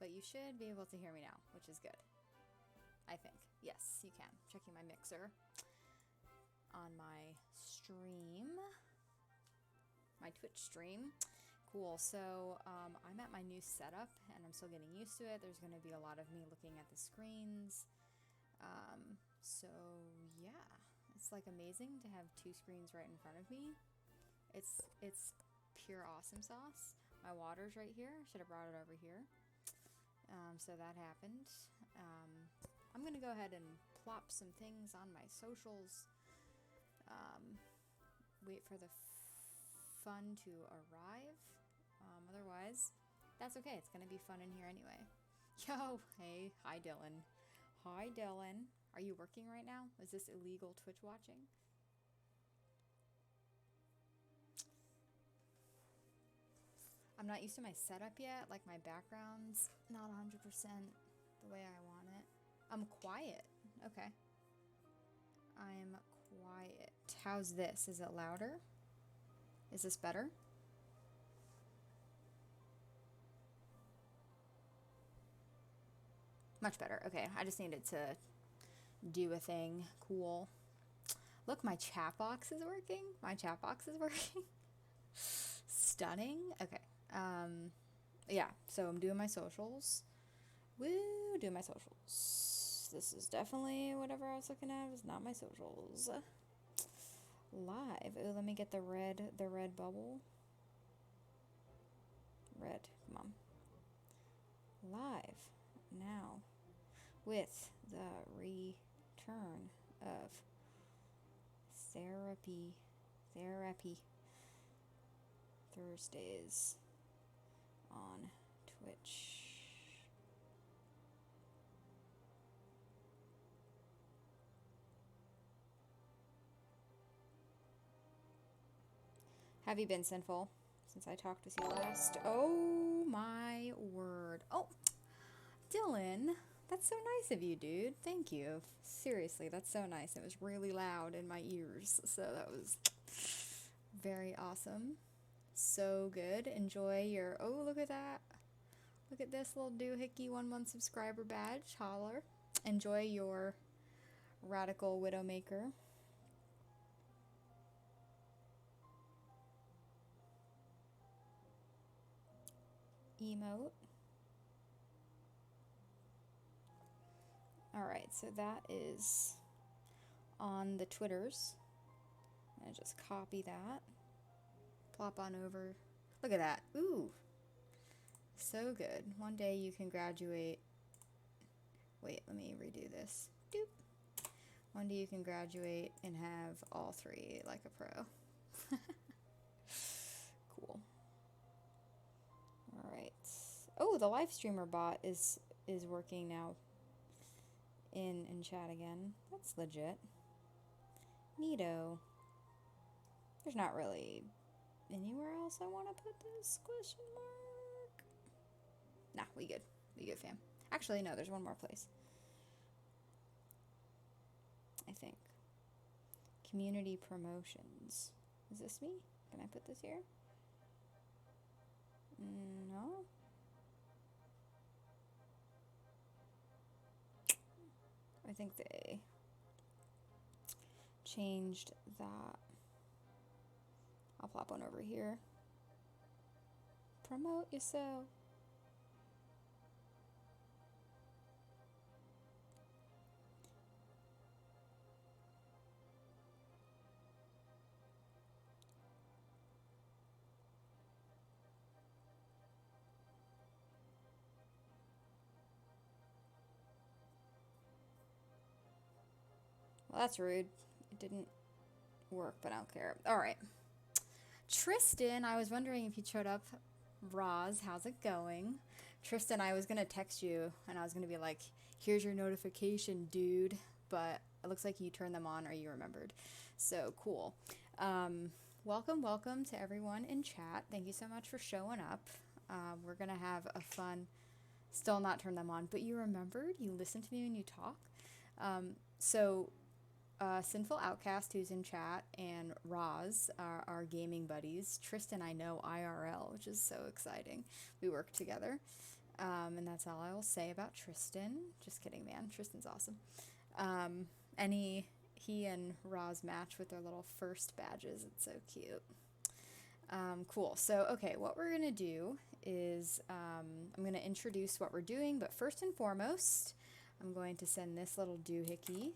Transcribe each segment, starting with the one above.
but you should be able to hear me now, which is good. I think. Yes, you can. Checking my mixer on my stream, my Twitch stream. Cool. So I'm at my new setup and I'm still getting used to it. There's going to be a lot of me looking at the screens. So yeah, it's like amazing to have two screens right in front of me. It's pure awesome sauce. My water's right here. Should have brought it over here. So that happened. I'm gonna go ahead and plop some things on my socials. Wait for the fun to arrive. Otherwise, that's okay. It's gonna be fun in here anyway. Yo, hey, hi Dylan. Hi Dylan. Are you working right now? Is this illegal Twitch watching? I'm not used to my setup yet. Like my background's not 100% the way I want it. I'm quiet. Okay. I'm quiet. How's this? Is it louder? Is this better? Much better. Okay, I just needed to do a thing. Cool. Look, my chat box is working. My chat box is working. Stunning. Okay. Yeah, so I'm doing my socials. Woo, doing my socials. This is definitely whatever I was looking at. It's not my socials. Live. Oh, let me get the red bubble. Red, come on. Live now with the return of therapy Thursdays on Twitch. Have you been sinful since I talked with you last? Oh my word. Oh, Dylan, that's so nice of you, dude. Thank you. Seriously, that's so nice. It was really loud in my ears, so that was very awesome. So good. Enjoy your... Oh, look at that. Look at this little doohickey 1 month subscriber badge. Holler. Enjoy your Radical Widowmaker. Emote. Alright, so that is on the Twitters. I'm gonna just copy that. Plop on over. Look at that. Ooh. So good. One day you can graduate. Wait, let me redo this. Doop. One day you can graduate and have all three like a pro. Cool. Alright. Oh, the live streamer bot is working now in chat again. That's legit. Neato. There's not really anywhere else I want to put this question mark. Nah, we good. We good, fam. Actually, no, there's one more place. I think. Community promotions. Is this me? Can I put this here? No. I think they changed that. I'll plop one over here. Promote yourself. Well, that's rude. It didn't work, but I don't care. All right. Tristan, I was wondering if you showed up. Roz, how's it going? Tristan, I was going to text you, and I was going to be like, here's your notification, dude. But it looks like you turned them on or you remembered. So, cool. Welcome to everyone in chat. Thank you so much for showing up. We're going to have a fun... Still not turn them on, but you remembered? You listened to me when you talk? Sinful Outcast, who's in chat, and Roz are our gaming buddies. Tristan I know IRL, which is so exciting. We work together. And that's all I will say about Tristan. Just kidding, man. Tristan's awesome. He and Roz match with their little first badges. It's so cute. Cool. So, okay, what we're going to do is I'm going to introduce what we're doing, but first and foremost, I'm going to send this little doohickey.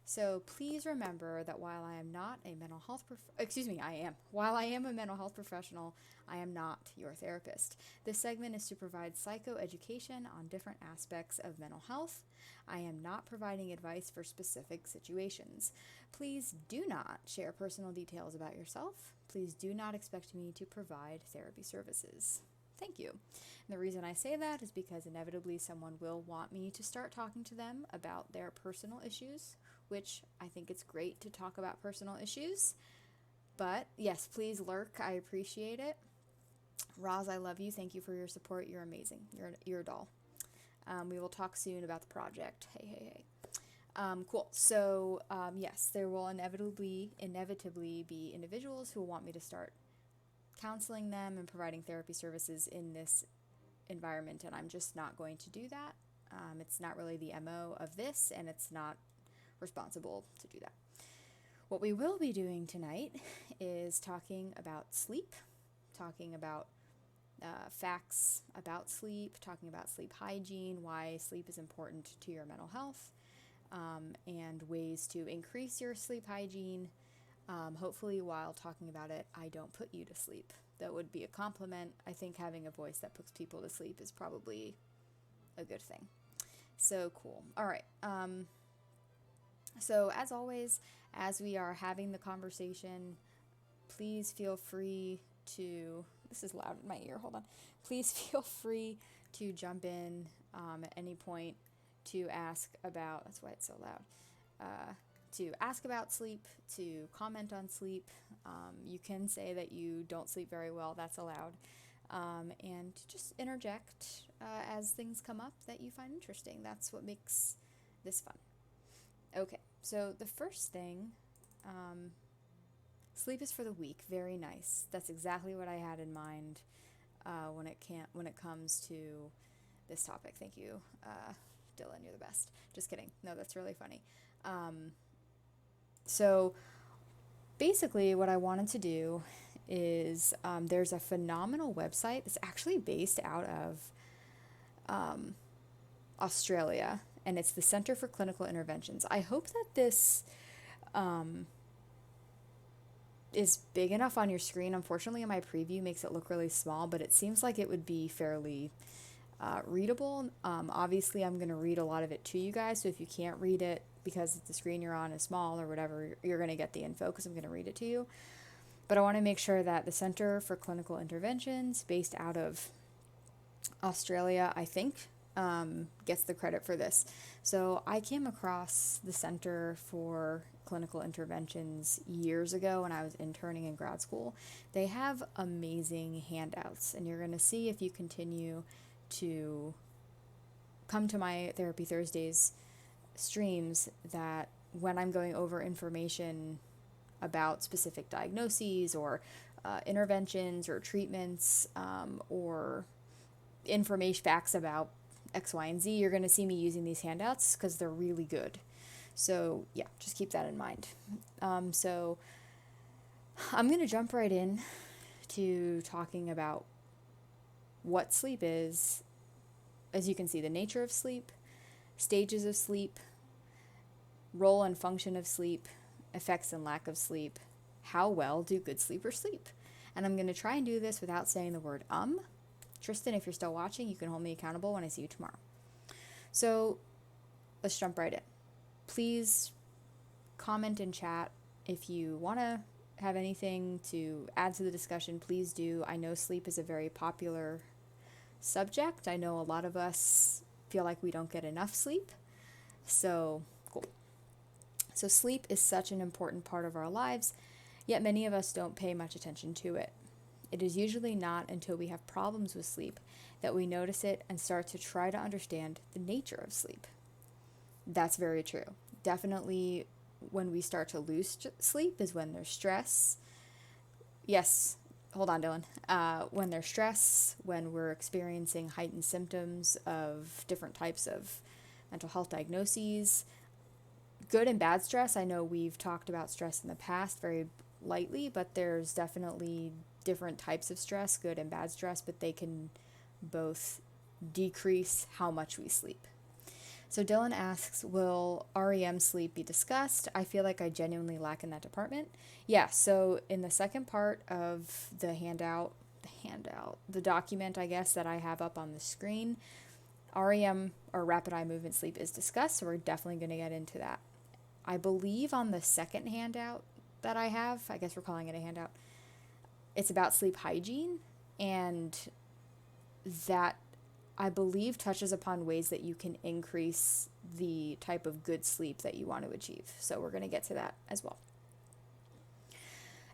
So please remember that while I am not a mental health While I am a mental health professional, I am not your therapist. This segment is to provide psychoeducation on different aspects of mental health. I am not providing advice for specific situations. Please do not share personal details about yourself. Please do not expect me to provide therapy services. Thank you. And the reason I say that is because inevitably someone will want me to start talking to them about their personal issues, which I think it's great to talk about personal issues. But yes, please lurk. I appreciate it. Roz, I love you. Thank you for your support. You're amazing. You're a doll. We will talk soon about the project. Hey. Cool. So, yes, there will inevitably be individuals who will want me to start counseling them and providing therapy services in this environment, and I'm just not going to do that. It's not really the MO of this, and it's not responsible to do that. What we will be doing tonight is talking about sleep, talking about facts about sleep, talking about sleep hygiene, why sleep is important to your mental health, and ways to increase your sleep hygiene. Hopefully while talking about it, I don't put you to sleep. That would be a compliment. I think having a voice that puts people to sleep is probably a good thing. So cool. All right. So as always, as we are having the conversation, please feel free to, this is loud in my ear, hold on. Please feel free to jump in at any point to ask about, that's why it's so loud, to ask about sleep, to comment on sleep. You can say that you don't sleep very well, that's allowed. And just interject as things come up that you find interesting. That's what makes this fun. Okay, so the first thing, sleep is for the weak. Very nice. That's exactly what I had in mind when it comes to this topic. Thank you, Dylan. You're the best. Just kidding. No, that's really funny. So basically, what I wanted to do is there's a phenomenal website that's actually based out of Australia, and it's the Center for Clinical Interventions. I hope that this is big enough on your screen. Unfortunately, my preview makes it look really small, but it seems like it would be fairly readable. Obviously, I'm going to read a lot of it to you guys, so if you can't read it because the screen you're on is small or whatever, you're going to get the info because I'm going to read it to you. But I want to make sure that the Center for Clinical Interventions, based out of Australia, I think, gets the credit for this. So I came across the Center for Clinical Interventions years ago when I was interning in grad school. They have amazing handouts, and you're going to see if you continue to come to my Therapy Thursdays streams that when I'm going over information about specific diagnoses or interventions or treatments or information facts about X, Y, and Z, you're going to see me using these handouts because they're really good. So yeah, just keep that in mind. So I'm going to jump right in to talking about what sleep is. As you can see, the nature of sleep, stages of sleep, role and function of sleep, effects and lack of sleep, how well do good sleepers sleep? And I'm going to try and do this without saying the word Tristan, if you're still watching, you can hold me accountable when I see you tomorrow. So let's jump right in. Please comment in chat if you want to have anything to add to the discussion. Please do. I know sleep is a very popular subject. I know a lot of us feel like we don't get enough sleep. So cool. So sleep is such an important part of our lives, yet many of us don't pay much attention to it. It is usually not until we have problems with sleep that we notice it and start to try to understand the nature of sleep. That's very true. Definitely when we start to lose sleep is when there's stress. Yes, hold on, Dylan, when there's stress, when we're experiencing heightened symptoms of different types of mental health diagnoses, good and bad stress. I know we've talked about stress in the past very lightly, but there's definitely different types of stress, good and bad stress, but they can both decrease how much we sleep. So Dylan asks, will REM sleep be discussed? I feel like I genuinely lack in that department. Yeah, so in the second part of the the document, I guess, that I have up on the screen, REM, or rapid eye movement sleep, is discussed, so we're definitely going to get into that. I believe on the second handout that I have, I guess we're calling it a handout, it's about sleep hygiene, and that I believe touches upon ways that you can increase the type of good sleep that you want to achieve. So we're going to get to that as well.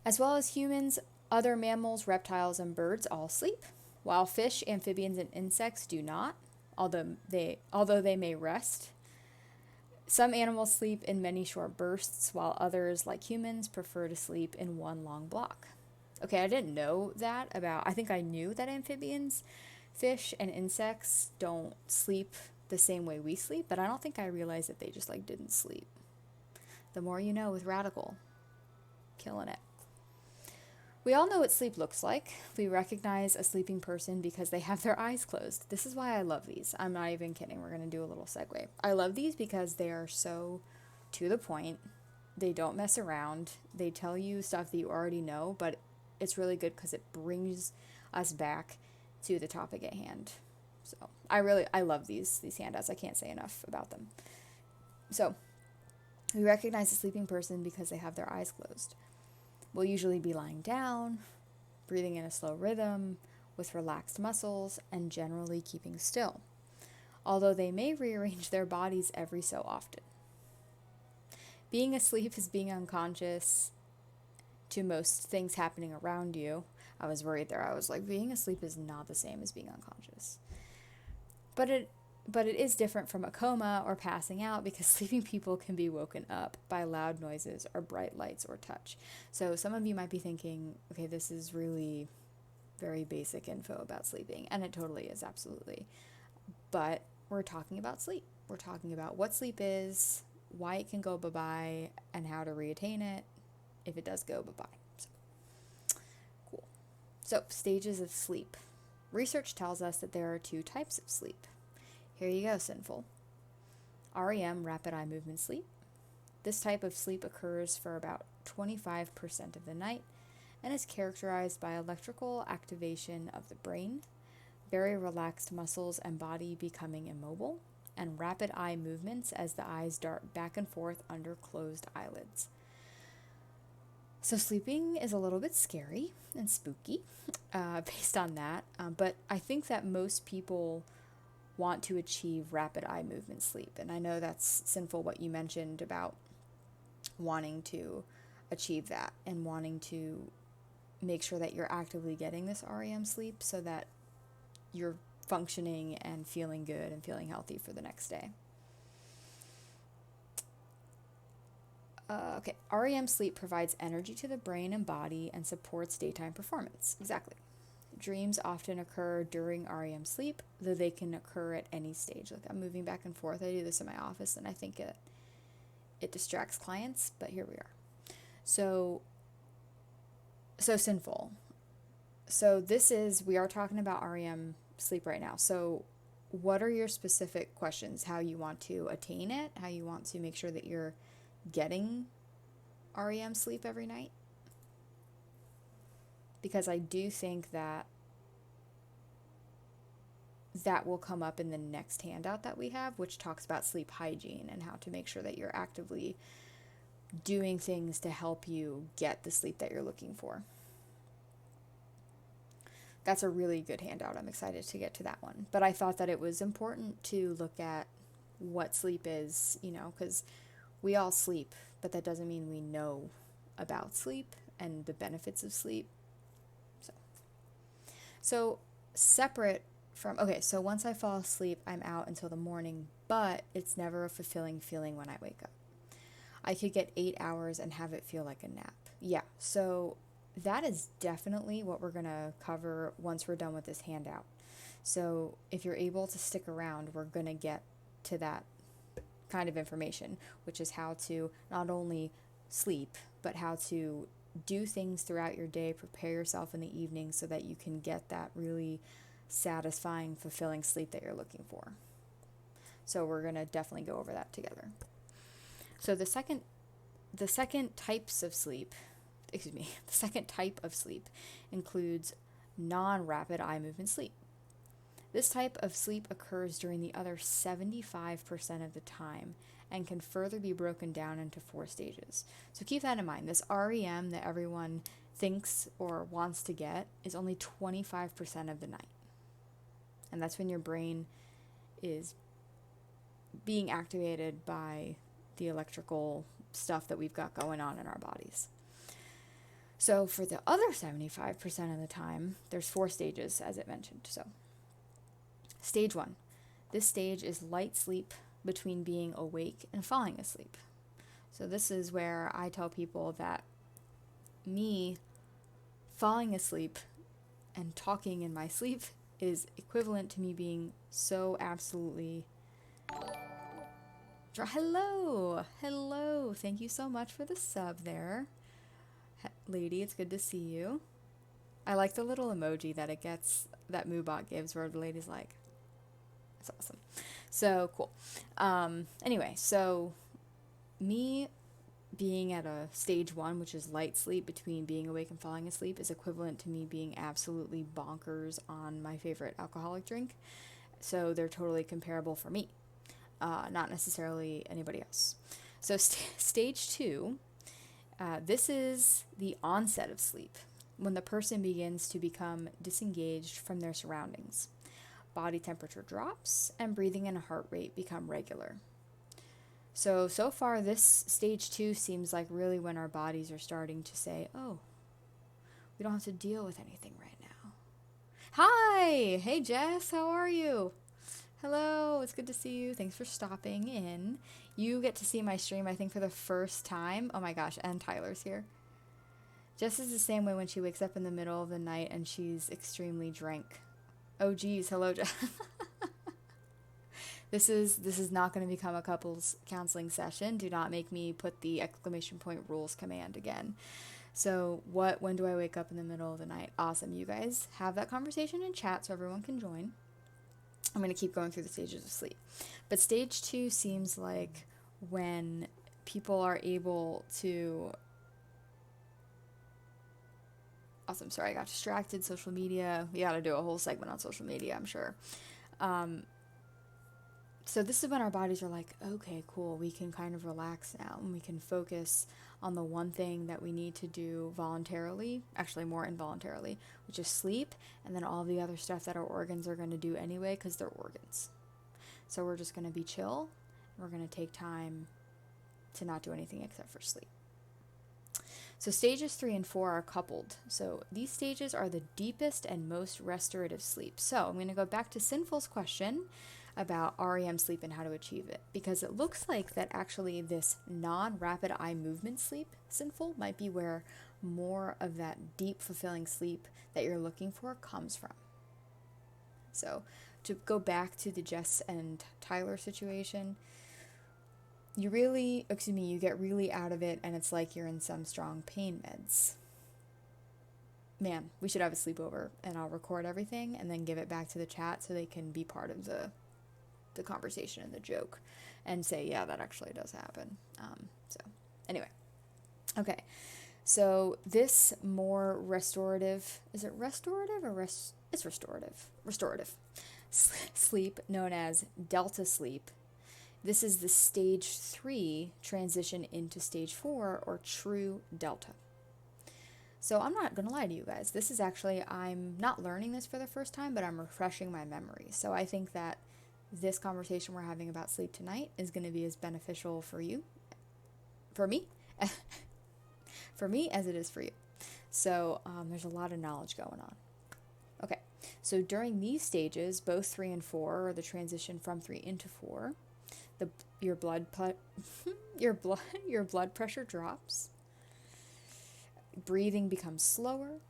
As well as humans, other mammals, reptiles, and birds all sleep, while fish, amphibians, and insects do not, although they may rest. Some animals sleep in many short bursts, while others, like humans, prefer to sleep in one long block. Okay, I didn't know that I think I knew that amphibians, fish, and insects don't sleep the same way we sleep, but I don't think I realized that they just didn't sleep. The more you know with Radical. Killing it. We all know what sleep looks like. We recognize a sleeping person because they have their eyes closed. This is why I love these. I'm not even kidding. We're going to do a little segue. I love these because they are so to the point. They don't mess around. They tell you stuff that you already know, but it's really good because it brings us back to the topic at hand. So I love these handouts. I can't say enough about them. So we recognize a sleeping person because they have their eyes closed. We'll usually be lying down, breathing in a slow rhythm, with relaxed muscles, and generally keeping still, although they may rearrange their bodies every so often. Being asleep is being unconscious to most things happening around you. I was worried there. I was like, being asleep is not the same as being unconscious. But it is different from a coma or passing out because sleeping people can be woken up by loud noises or bright lights or touch. So some of you might be thinking, okay, this is really very basic info about sleeping, and it totally is, absolutely. But we're talking about sleep. We're talking about what sleep is, why it can go bye-bye, and how to reattain it if it does go bye-bye. So, cool. So, stages of sleep. Research tells us that there are 2 types of sleep. Here you go, Sinful. REM, rapid eye movement sleep. This type of sleep occurs for about 25% of the night and is characterized by electrical activation of the brain, very relaxed muscles and body becoming immobile, and rapid eye movements as the eyes dart back and forth under closed eyelids. So sleeping is a little bit scary and spooky based on that, but I think that most people want to achieve rapid eye movement sleep. And I know that's Sinful what you mentioned about wanting to achieve that and wanting to make sure that you're actively getting this REM sleep so that you're functioning and feeling good and feeling healthy for the next day. Okay, REM sleep provides energy to the brain and body and supports daytime performance. Exactly. Dreams often occur during REM sleep, though they can occur at any stage. Like, I'm moving back and forth. I do this in my office, and I think it distracts clients, but here we are. So Sinful. So we are talking about REM sleep right now. So what are your specific questions? How you want to attain it? How you want to make sure that you're getting REM sleep every night? Because I do think that will come up in the next handout that we have, which talks about sleep hygiene and how to make sure that you're actively doing things to help you get the sleep that you're looking for. That's a really good handout. I'm excited to get to that one. But I thought that it was important to look at what sleep is, because we all sleep, but that doesn't mean we know about sleep and the benefits of sleep. So separate from, so once I fall asleep, I'm out until the morning, but it's never a fulfilling feeling when I wake up. I could get 8 hours and have it feel like a nap. Yeah, so that is definitely what we're going to cover once we're done with this handout. So if you're able to stick around, we're going to get to that kind of information, which is how to not only sleep, but how to do things throughout your day, prepare yourself in the evening so that you can get that really satisfying, fulfilling sleep that you're looking for. So we're going to definitely go over that together. So the second type of sleep includes non-rapid eye movement sleep. This type of sleep occurs during the other 75% of the time and can further be broken down into 4 stages. So keep that in mind. This REM that everyone thinks or wants to get is only 25% of the night. And that's when your brain is being activated by the electrical stuff that we've got going on in our bodies. So for the other 75% of the time, there's 4 stages, as it mentioned. So stage 1. This stage is light sleep between being awake and falling asleep. So this is where I tell people that me falling asleep and talking in my sleep is equivalent to me being so absolutely... Hello. Thank you so much for the sub there. Lady, it's good to see you. I like the little emoji that it gets, that Moobot gives, where the lady's like, it's awesome. So cool. Anyway, so me being at a stage 1, which is light sleep between being awake and falling asleep, is equivalent to me being absolutely bonkers on my favorite alcoholic drink. So they're totally comparable for me, not necessarily anybody else. So stage 2, this is the onset of sleep, when the person begins to become disengaged from their surroundings. Body temperature drops, and breathing and heart rate become regular. So far, this stage 2 seems like really when our bodies are starting to say, oh, we don't have to deal with anything right now. Hi! Hey, Jess, how are you? Hello, it's good to see you. Thanks for stopping in. You get to see my stream, I think, for the first time. Oh my gosh, and Tyler's here. Jess is the same way when she wakes up in the middle of the night and she's extremely drank. Oh geez, hello, Jess. This is not going to become a couples counseling session. Do not make me put the exclamation point rules command again. So when do I wake up in the middle of the night? Awesome. You guys have that conversation in chat so everyone can join. I'm going to keep going through the stages of sleep. But stage 2 seems like when people are able to... Awesome. Sorry, I got distracted. Social media. We got to do a whole segment on social media, I'm sure. So this is when our bodies are like, okay, cool. We can kind of relax now, and we can focus on the one thing that we need to do voluntarily, actually more involuntarily, which is sleep, and then all the other stuff that our organs are going to do anyway because they're organs. So we're just going to be chill. And we're going to take time to not do anything except for sleep. So stages 3 and 4 are coupled. So these stages are the deepest and most restorative sleep. So I'm going to go back to Sinful's question about REM sleep and how to achieve it, because it looks like that actually this non-rapid eye movement sleep, Sinful, might be where more of that deep, fulfilling sleep that you're looking for comes from. So to go back to the Jess and Tyler situation, you get really out of it, and it's like you're in some strong pain meds. Man, we should have a sleepover, and I'll record everything and then give it back to the chat so they can be part of the conversation and the joke and say, yeah, that actually does happen. So anyway, okay. So this more restorative, is it restorative or it's restorative sleep, known as delta sleep. This is the stage 3 transition into stage 4, or true delta. So I'm not going to lie to you guys. This is actually, I'm not learning this for the first time, but I'm refreshing my memory. So I think that this conversation we're having about sleep tonight is going to be as beneficial for me, as it is for you. So there's a lot of knowledge going on. Okay, so during these stages, both 3 and 4, or the transition from 3 into 4, your blood pressure drops. breathing becomes slower,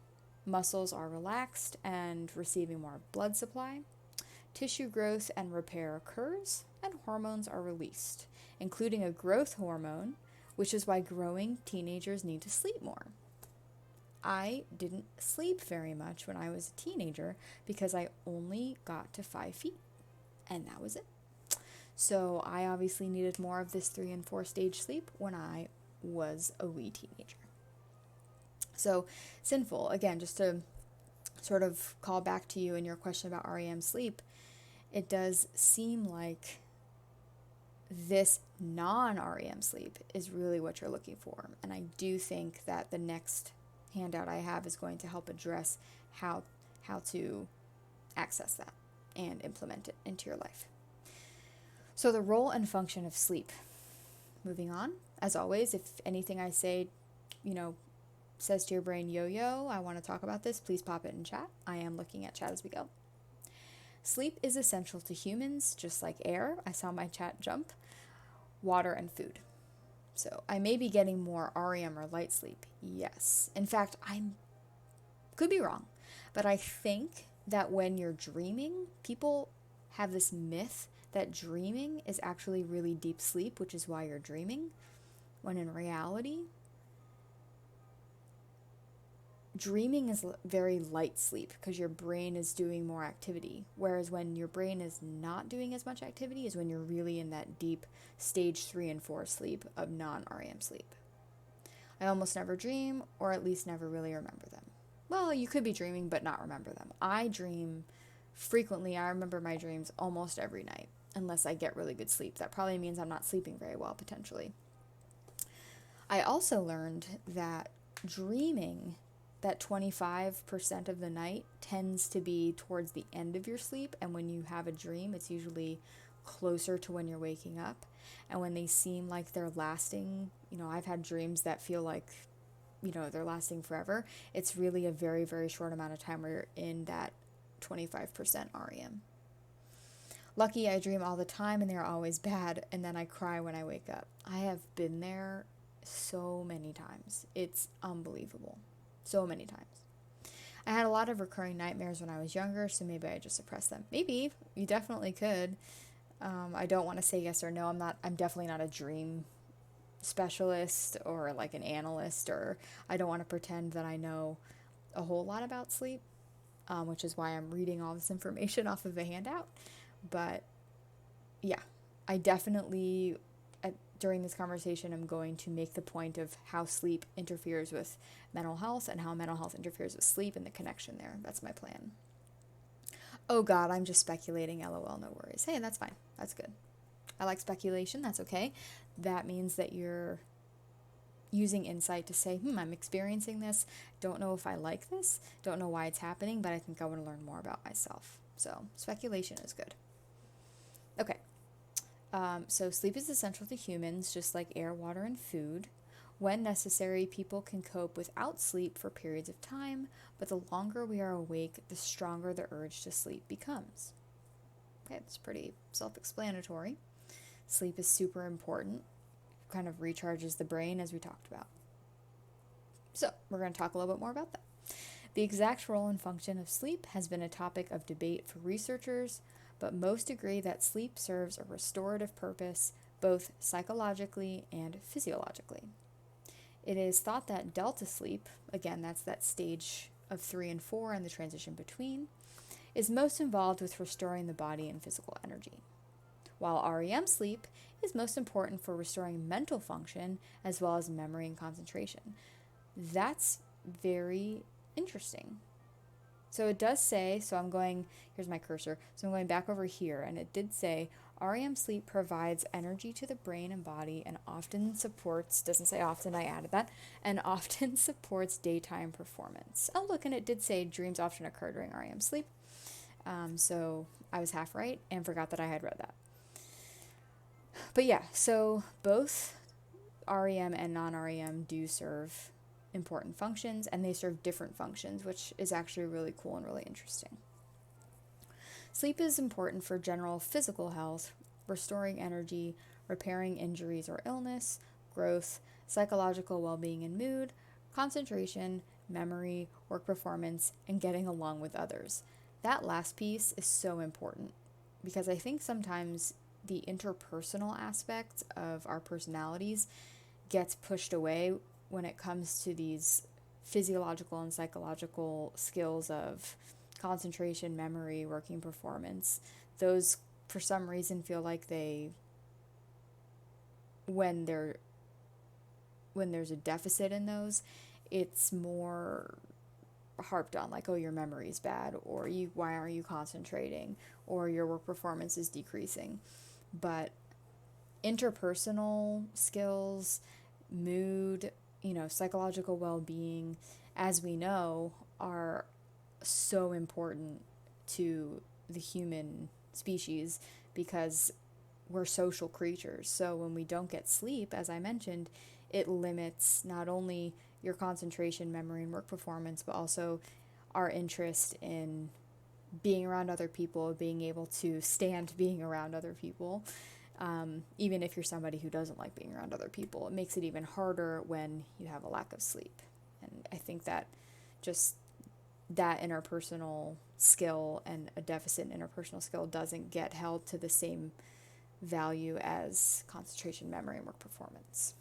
muscles are relaxed and receiving more blood supply, tissue growth and repair occurs, and hormones are released, including a growth hormone, which is why growing teenagers need to sleep more. I didn't sleep very much when I was a teenager because I only got to 5 feet, and that was it. So I obviously needed more of this 3 and 4 stage sleep when I was a wee teenager. So sinful, again, just to sort of call back to you in your question about REM sleep, it does seem like this non-REM sleep is really what you're looking for. And I do think that the next handout I have is going to help address how to access that and implement it into your life. So the role and function of sleep. Moving on, as always, if anything I say, says to your brain, yo, I want to talk about this, please pop it in chat. I am looking at chat as we go. Sleep is essential to humans, just like air. I saw my chat jump. Water and food. So I may be getting more REM or light sleep. Yes. In fact, I could be wrong, but I think that when you're dreaming, people have this myth that dreaming is actually really deep sleep, which is why you're dreaming, when in reality, dreaming is very light sleep because your brain is doing more activity, whereas when your brain is not doing as much activity is when you're really in that deep stage 3 and 4 sleep of non-REM sleep. I almost never dream, or at least never really remember them. Well, you could be dreaming but not remember them. I dream frequently. I remember my dreams almost every night, unless I get really good sleep. That probably means I'm not sleeping very well, potentially. I also learned that dreaming that 25% of the night tends to be towards the end of your sleep, and when you have a dream, it's usually closer to when you're waking up. And when they seem like they're lasting, I've had dreams that feel like, they're lasting forever. It's really a very, very short amount of time where you're in that 25% REM. Lucky, I dream all the time and they're always bad, and then I cry when I wake up. I have been there so many times. It's unbelievable. So many times. I had a lot of recurring nightmares when I was younger, so maybe I just suppressed them. Maybe. You definitely could. I don't want to say yes or no. I'm definitely not a dream specialist or like an analyst, or I don't want to pretend that I know a whole lot about sleep, which is why I'm reading all this information off of a handout. But yeah, I definitely, during this conversation, I'm going to make the point of how sleep interferes with mental health and how mental health interferes with sleep and the connection there. That's my plan. Oh God, I'm just speculating. LOL, no worries. Hey, that's fine. That's good. I like speculation. That's okay. That means that you're using insight to say, I'm experiencing this. Don't know if I like this. Don't know why it's happening, but I think I want to learn more about myself. So speculation is good. Okay. So sleep is essential to humans, just like air, water, and food. When necessary, people can cope without sleep for periods of time, but the longer we are awake, the stronger the urge to sleep becomes. Okay, that's pretty self-explanatory. Sleep is super important. Kind of recharges the brain, as we talked about. So we're going to talk a little bit more about that. The exact role and function of sleep has been a topic of debate for researchers, but most agree that sleep serves a restorative purpose, both psychologically and physiologically. It is thought that delta sleep, again, that's that stage of 3 and 4 and the transition between, is most involved with restoring the body and physical energy, while REM sleep is most important for restoring mental function as well as memory and concentration. That's very interesting. So it does say, here's my cursor, so I'm going back over here, and it did say, REM sleep provides energy to the brain and body and often supports, doesn't say often, I added that, and often supports daytime performance. Oh, look, and it did say dreams often occur during REM sleep. So I was half right and forgot that I had read that. But yeah, so both REM and non-REM do serve important functions, and they serve different functions, which is actually really cool and really interesting. Sleep is important for general physical health, restoring energy, repairing injuries or illness, growth, psychological well-being and mood, concentration, memory, work performance, and getting along with others. That last piece is so important because I think sometimes the interpersonal aspect of our personalities gets pushed away when it comes to these physiological and psychological skills of concentration, memory, working performance. Those, for some reason, feel like when there's a deficit in those, it's more harped on, like, oh, your memory's bad, or why aren't you concentrating, or your work performance is decreasing. But interpersonal skills, mood, psychological well-being, as we know, are so important to the human species because we're social creatures. So when we don't get sleep, as I mentioned, it limits not only your concentration, memory, and work performance, but also our interest in being around other people, being able to stand being around other people. Even if you're somebody who doesn't like being around other people, it makes it even harder when you have a lack of sleep. And I think that just that interpersonal skill and a deficit in interpersonal skill doesn't get held to the same value as concentration, memory, and work performance.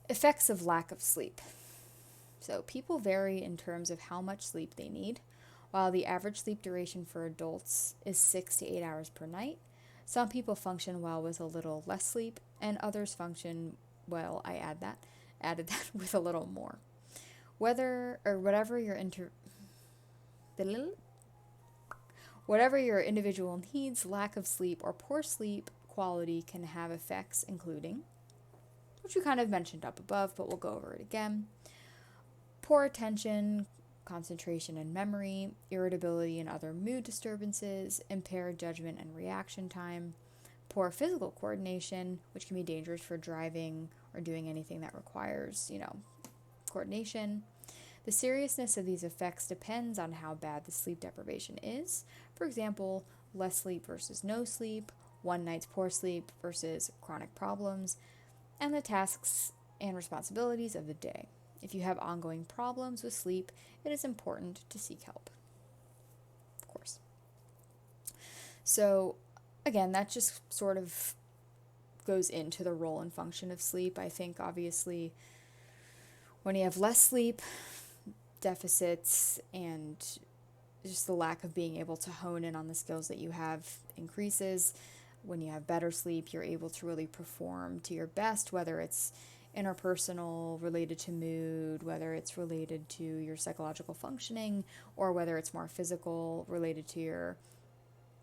Effects of lack of sleep. So people vary in terms of how much sleep they need. While the average sleep duration for adults is 6 to 8 hours per night, some people function well with a little less sleep, and others function well, added that with a little more. Whatever your individual needs, lack of sleep or poor sleep quality can have effects including, which we kind of mentioned up above, but we'll go over it again: poor attention, concentration and memory, irritability and other mood disturbances, impaired judgment and reaction time, poor physical coordination, which can be dangerous for driving or doing anything that requires, coordination. The seriousness of these effects depends on how bad the sleep deprivation is. For example, less sleep versus no sleep, one night's poor sleep versus chronic problems, and the tasks and responsibilities of the day. If you have ongoing problems with sleep, it is important to seek help, of course. So, again, that just sort of goes into the role and function of sleep. I think, obviously, when you have less sleep, deficits and just the lack of being able to hone in on the skills that you have increases. When you have better sleep, you're able to really perform to your best, whether it's interpersonal, related to mood, whether it's related to your psychological functioning, or whether it's more physical, related to your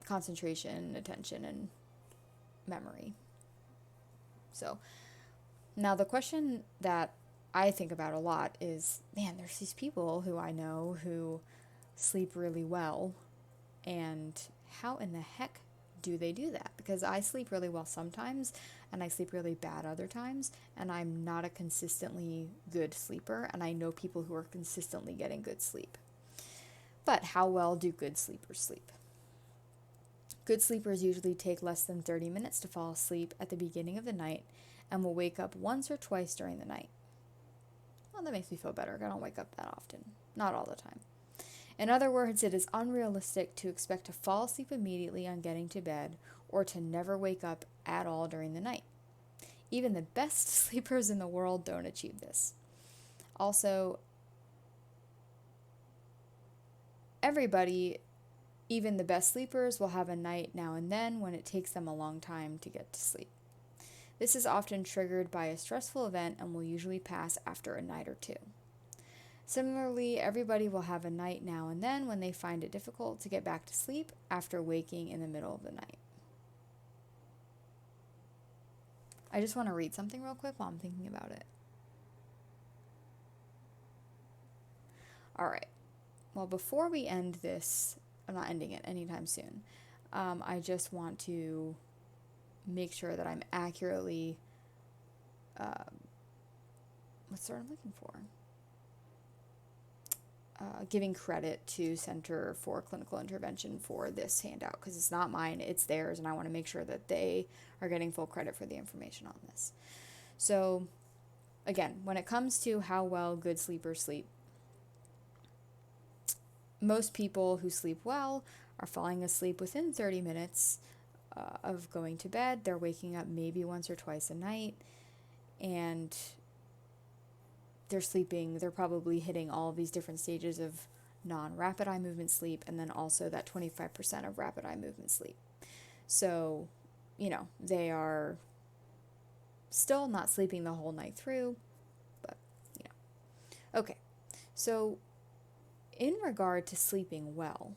concentration, attention, and memory. So, now the question that I think about a lot is, man, there's these people who I know who sleep really well, and how in the heck do they do that? Because I sleep really well sometimes, and I sleep really bad other times, and I'm not a consistently good sleeper, and I know people who are consistently getting good sleep. But how well do good sleepers sleep? Good sleepers usually take less than 30 minutes to fall asleep at the beginning of the night and will wake up once or twice during the night. Well, that makes me feel better. I don't wake up that often. Not all the time. In other words, it is unrealistic to expect to fall asleep immediately on getting to bed or to never wake up at all during the night. Even the best sleepers in the world don't achieve this. Also, everybody, even the best sleepers, will have a night now and then when it takes them a long time to get to sleep. This is often triggered by a stressful event and will usually pass after a night or two. Similarly, everybody will have a night now and then when they find it difficult to get back to sleep after waking in the middle of the night. I just want to read something real quick while I'm thinking about it. All right. Well, before we end this, I'm not ending it anytime soon. I just want to make sure that I'm accurately, what's the word I'm looking for? Giving credit to Center for Clinical Intervention for this handout, because it's not mine, it's theirs, and I want to make sure that they are getting full credit for the information on this. So, again, when it comes to how well good sleepers sleep, most people who sleep well are falling asleep within 30 minutes of going to bed. They're waking up maybe once or twice a night, and they're probably hitting all of these different stages of non-rapid eye movement sleep, and then also that 25% of rapid eye movement sleep. So, they are still not sleeping the whole night through, but, Okay, so in regard to sleeping well,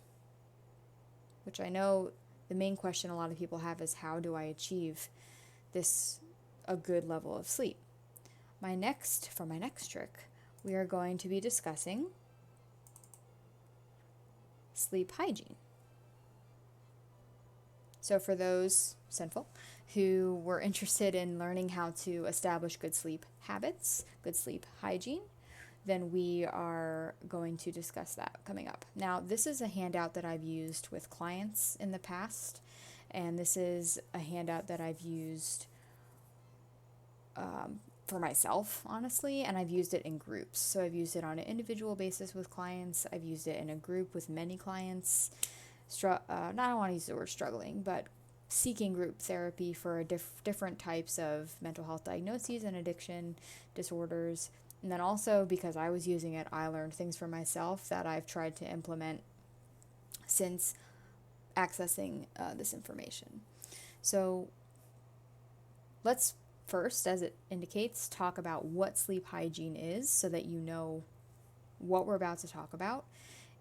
which I know the main question a lot of people have is, how do I achieve a good level of sleep? For my next trick, we are going to be discussing sleep hygiene. So for those who were interested in learning how to establish good sleep habits, good sleep hygiene, then we are going to discuss that coming up. Now, this is a handout that I've used with clients in the past, and this is a handout that I've used for myself, honestly, and I've used it in groups. So I've used it on an individual basis with clients. I've used it in a group with many clients. I don't want to use the word struggling, but seeking group therapy for different types of mental health diagnoses and addiction disorders. And then also, because I was using it, I learned things for myself that I've tried to implement since accessing this information. So let's first, as it indicates, talk about what sleep hygiene is so that you know what we're about to talk about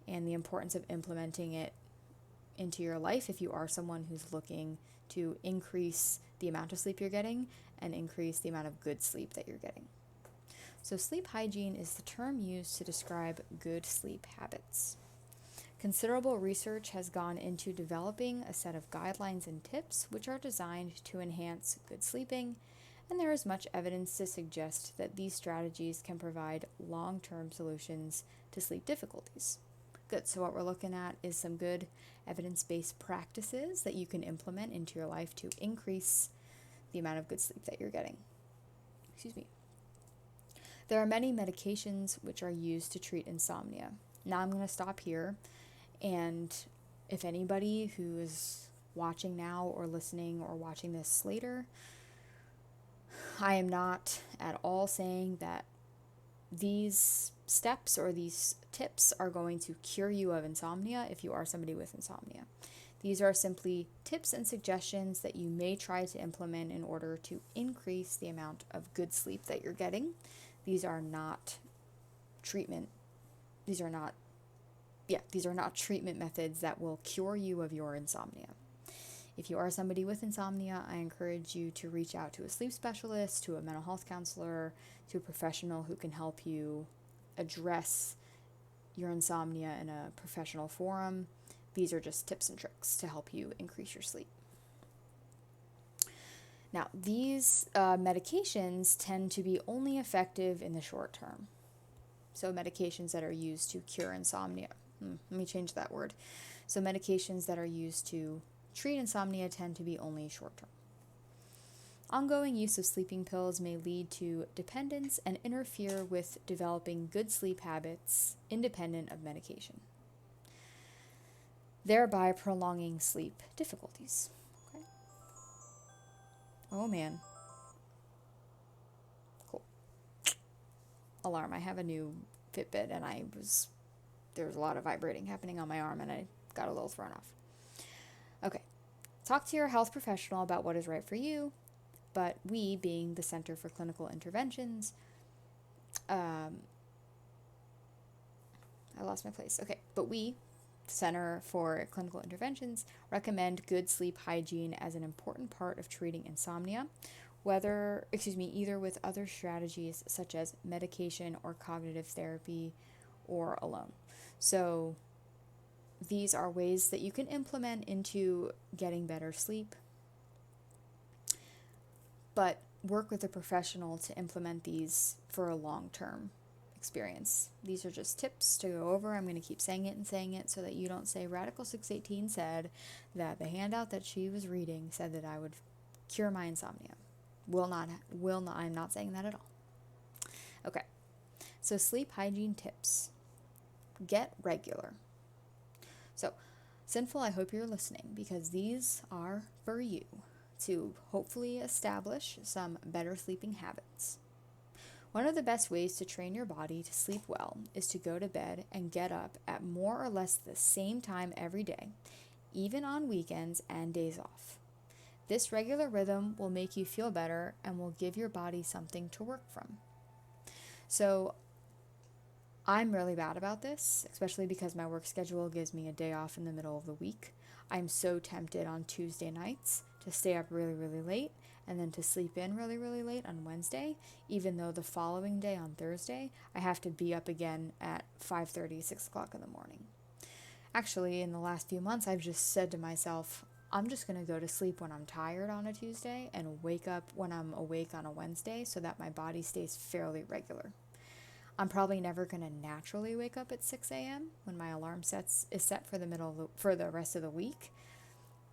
and the importance of implementing it into your life if you are someone who's looking to increase the amount of sleep you're getting and increase the amount of good sleep that you're getting. So sleep hygiene is the term used to describe good sleep habits. Considerable research has gone into developing a set of guidelines and tips which are designed to enhance good sleeping, and there is much evidence to suggest that these strategies can provide long-term solutions to sleep difficulties. Good, so what we're looking at is some good evidence-based practices that you can implement into your life to increase the amount of good sleep that you're getting. There are many medications which are used to treat insomnia. Now I'm going to stop here, and if anybody who is watching now or listening or watching this later, I am not at all saying that these steps or these tips are going to cure you of insomnia if you are somebody with insomnia. These are simply tips and suggestions that you may try to implement in order to increase the amount of good sleep that you're getting. These are not treatment. These are not treatment methods that will cure you of your insomnia. If you are somebody with insomnia, I encourage you to reach out to a sleep specialist, to a mental health counselor, to a professional who can help you address your insomnia in a professional forum. These are just tips and tricks to help you increase your sleep. Now, these medications tend to be only effective in the short term. So medications that are used to cure insomnia. Let me change that word. So medications that are used to treat insomnia tend to be only short term. Ongoing use of sleeping pills may lead to dependence and interfere with developing good sleep habits independent of medication, thereby prolonging sleep difficulties. Okay. Oh man. Cool. Alarm. I have a new Fitbit and there was a lot of vibrating happening on my arm and I got a little thrown off. Okay. Talk to your health professional about what is right for you, but we, being the Center for Clinical Interventions, I lost my place. Okay. But we, Center for Clinical Interventions, recommend good sleep hygiene as an important part of treating insomnia, either with other strategies such as medication or cognitive therapy or alone. So these are ways that you can implement into getting better sleep, but work with a professional to implement these for a long-term experience. These are just tips to go over. I'm going to keep saying it so that you don't say Radical618 said that the handout that she was reading said that I would cure my insomnia. I'm not saying that at all. Okay, so sleep hygiene tips. Get regular. So, Sinful, I hope you're listening because these are for you to hopefully establish some better sleeping habits. One of the best ways to train your body to sleep well is to go to bed and get up at more or less the same time every day, even on weekends and days off. This regular rhythm will make you feel better and will give your body something to work from. So, I'm really bad about this, especially because my work schedule gives me a day off in the middle of the week. I'm so tempted on Tuesday nights to stay up really, really late and then to sleep in really, really late on Wednesday, even though the following day on Thursday, I have to be up again at 5:30, 6 o'clock in the morning. Actually, in the last few months, I've just said to myself, I'm just going to go to sleep when I'm tired on a Tuesday and wake up when I'm awake on a Wednesday so that my body stays fairly regular. I'm probably never going to naturally wake up at 6 a.m. when my alarm is set for the rest of the week.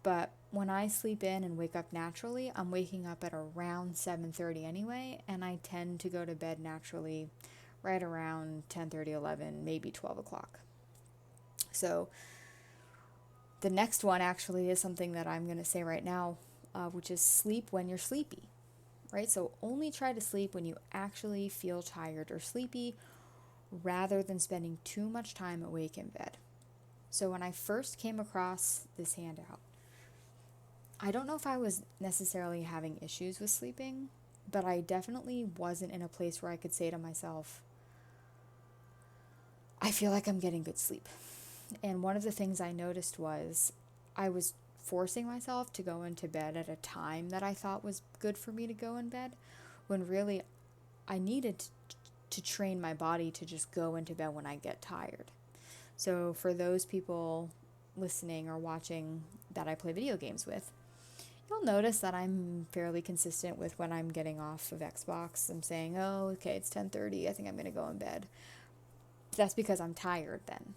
But when I sleep in and wake up naturally, I'm waking up at around 7:30 anyway, and I tend to go to bed naturally right around 10:30, 11, maybe 12 o'clock. So the next one actually is something that I'm going to say right now, which is sleep when you're sleepy. Right? So only try to sleep when you actually feel tired or sleepy rather than spending too much time awake in bed. So when I first came across this handout, I don't know if I was necessarily having issues with sleeping, but I definitely wasn't in a place where I could say to myself, I feel like I'm getting good sleep. And one of the things I noticed was I was forcing myself to go into bed at a time that I thought was good for me to go in bed, when really I needed to train my body to just go into bed when I get tired. So for those people listening or watching that I play video games with, you'll notice that I'm fairly consistent with when I'm getting off of Xbox. I'm saying, oh, okay, it's 10:30, I think I'm going to go in bed. That's because I'm tired then.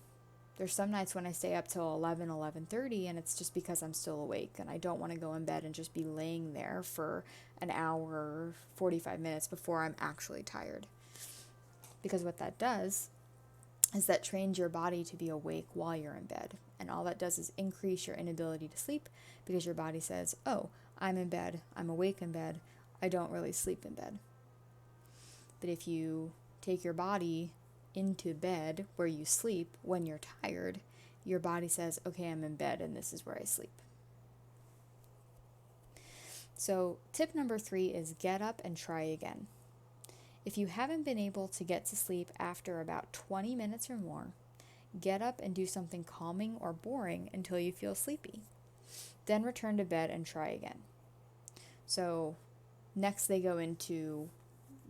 There's some nights when I stay up till 11, 11:30, and it's just because I'm still awake, and I don't want to go in bed and just be laying there for an hour, 45 minutes before I'm actually tired. Because what that does is that trains your body to be awake while you're in bed, and all that does is increase your inability to sleep because your body says, oh, I'm in bed, I'm awake in bed, I don't really sleep in bed. But if you take your body into bed where you sleep when you're tired, your body says, okay, I'm in bed and this is where I sleep. So tip number 3 is get up and try again. If you haven't been able to get to sleep after about 20 minutes or more, get up and do something calming or boring until you feel sleepy. Then return to bed and try again. So next they go into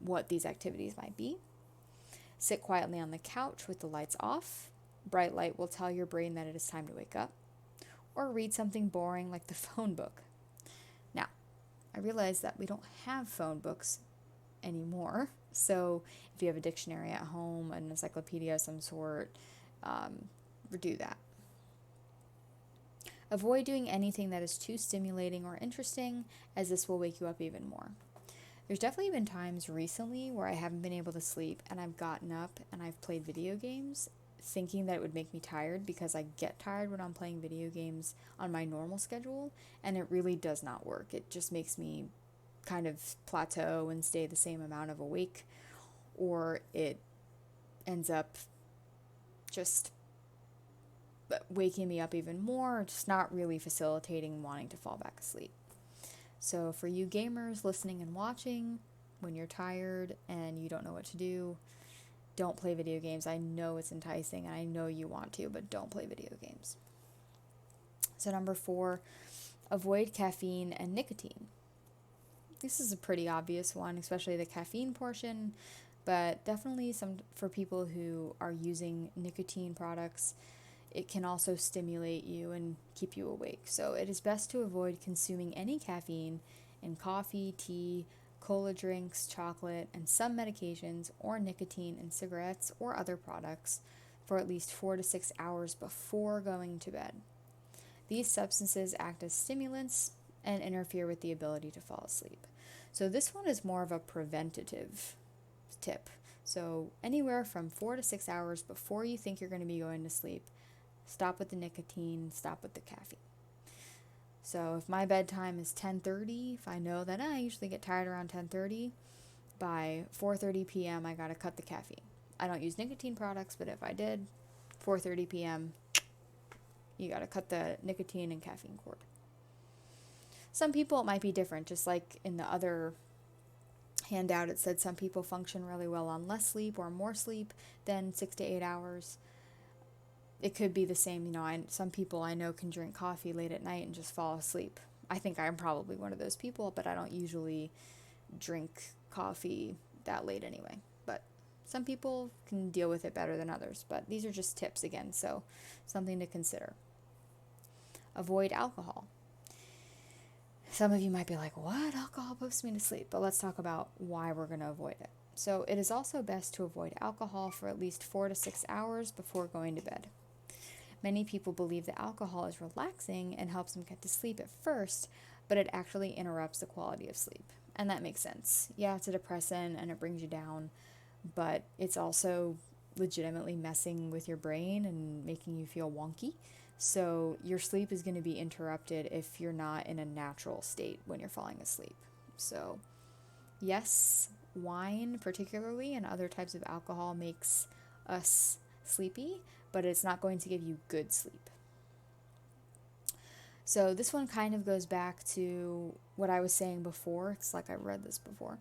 what these activities might be. Sit quietly on the couch with the lights off. Bright light will tell your brain that it is time to wake up. Or read something boring like the phone book. Now, I realize that we don't have phone books anymore. So if you have a dictionary at home, an encyclopedia of some sort, do that. Avoid doing anything that is too stimulating or interesting, as this will wake you up even more. There's definitely been times recently where I haven't been able to sleep and I've gotten up and I've played video games thinking that it would make me tired, because I get tired when I'm playing video games on my normal schedule, and it really does not work. It just makes me kind of plateau and stay the same amount of awake, or it ends up just waking me up even more, just not really facilitating wanting to fall back asleep. So for you gamers listening and watching, when you're tired and you don't know what to do, don't play video games. I know it's enticing and I know you want to, but don't play video games. So number 4, avoid caffeine and nicotine. This is a pretty obvious one, especially the caffeine portion, but definitely some for people who are using nicotine products. It can also stimulate you and keep you awake. So it is best to avoid consuming any caffeine in coffee, tea, cola drinks, chocolate, and some medications, or nicotine in cigarettes or other products for at least 4 to 6 hours before going to bed. These substances act as stimulants and interfere with the ability to fall asleep. So this one is more of a preventative tip. So anywhere from 4 to 6 hours before you think you're going to be going to sleep, stop with the nicotine, stop with the caffeine. So if my bedtime is 10:30, if I know that I usually get tired around 10:30, by 4:30 p.m. I got to cut the caffeine. I don't use nicotine products, but if I did, 4:30 p.m., you got to cut the nicotine and caffeine cord. Some people it might be different, just like in the other handout it said some people function really well on less sleep or more sleep than 6 to 8 hours. It could be the same, some people I know can drink coffee late at night and just fall asleep. I think I'm probably one of those people, but I don't usually drink coffee that late anyway. But some people can deal with it better than others. But these are just tips again, so something to consider. Avoid alcohol. Some of you might be like, what? Alcohol puts me to sleep. But let's talk about why we're going to avoid it. So it is also best to avoid alcohol for at least 4 to 6 hours before going to bed. Many people believe that alcohol is relaxing and helps them get to sleep at first, but it actually interrupts the quality of sleep. And that makes sense. Yeah, it's a depressant and it brings you down, but it's also legitimately messing with your brain and making you feel wonky. So your sleep is going to be interrupted if you're not in a natural state when you're falling asleep. So yes, wine particularly and other types of alcohol makes us sleepy, but it's not going to give you good sleep. So this one kind of goes back to what I was saying before. It's like I read this before.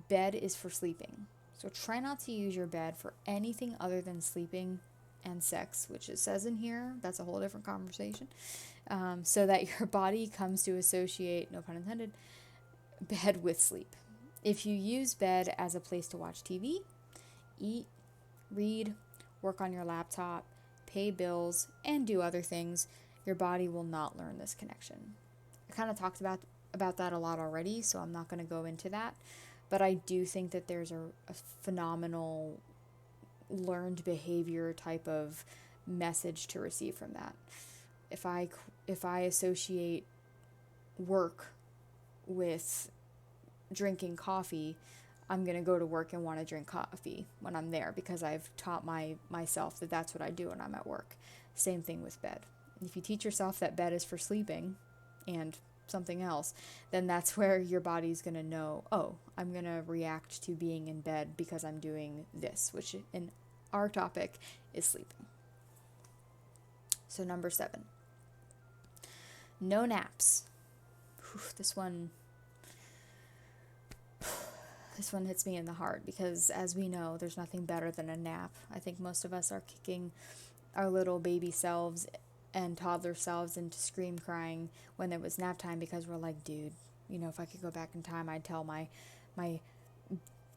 Bed is for sleeping. So try not to use your bed for anything other than sleeping and sex, which it says in here. That's a whole different conversation. So that your body comes to associate, no pun intended, bed with sleep. If you use bed as a place to watch TV, eat, read, work on your laptop, pay bills, and do other things, your body will not learn this connection. I kind of talked about that a lot already, so I'm not going to go into that. But I do think that there's a phenomenal learned behavior type of message to receive from that. If I associate work with drinking coffee, I'm going to go to work and want to drink coffee when I'm there because I've taught myself that that's what I do when I'm at work. Same thing with bed. If you teach yourself that bed is for sleeping and something else, then that's where your body's going to know, oh, I'm going to react to being in bed because I'm doing this, which in our topic is sleeping. So number 7, no naps. Whew, this one hits me in the heart because, as we know, there's nothing better than a nap. I think most of us are kicking our little baby selves and toddler selves into scream crying when it was nap time because we're like, dude, if I could go back in time, I'd tell my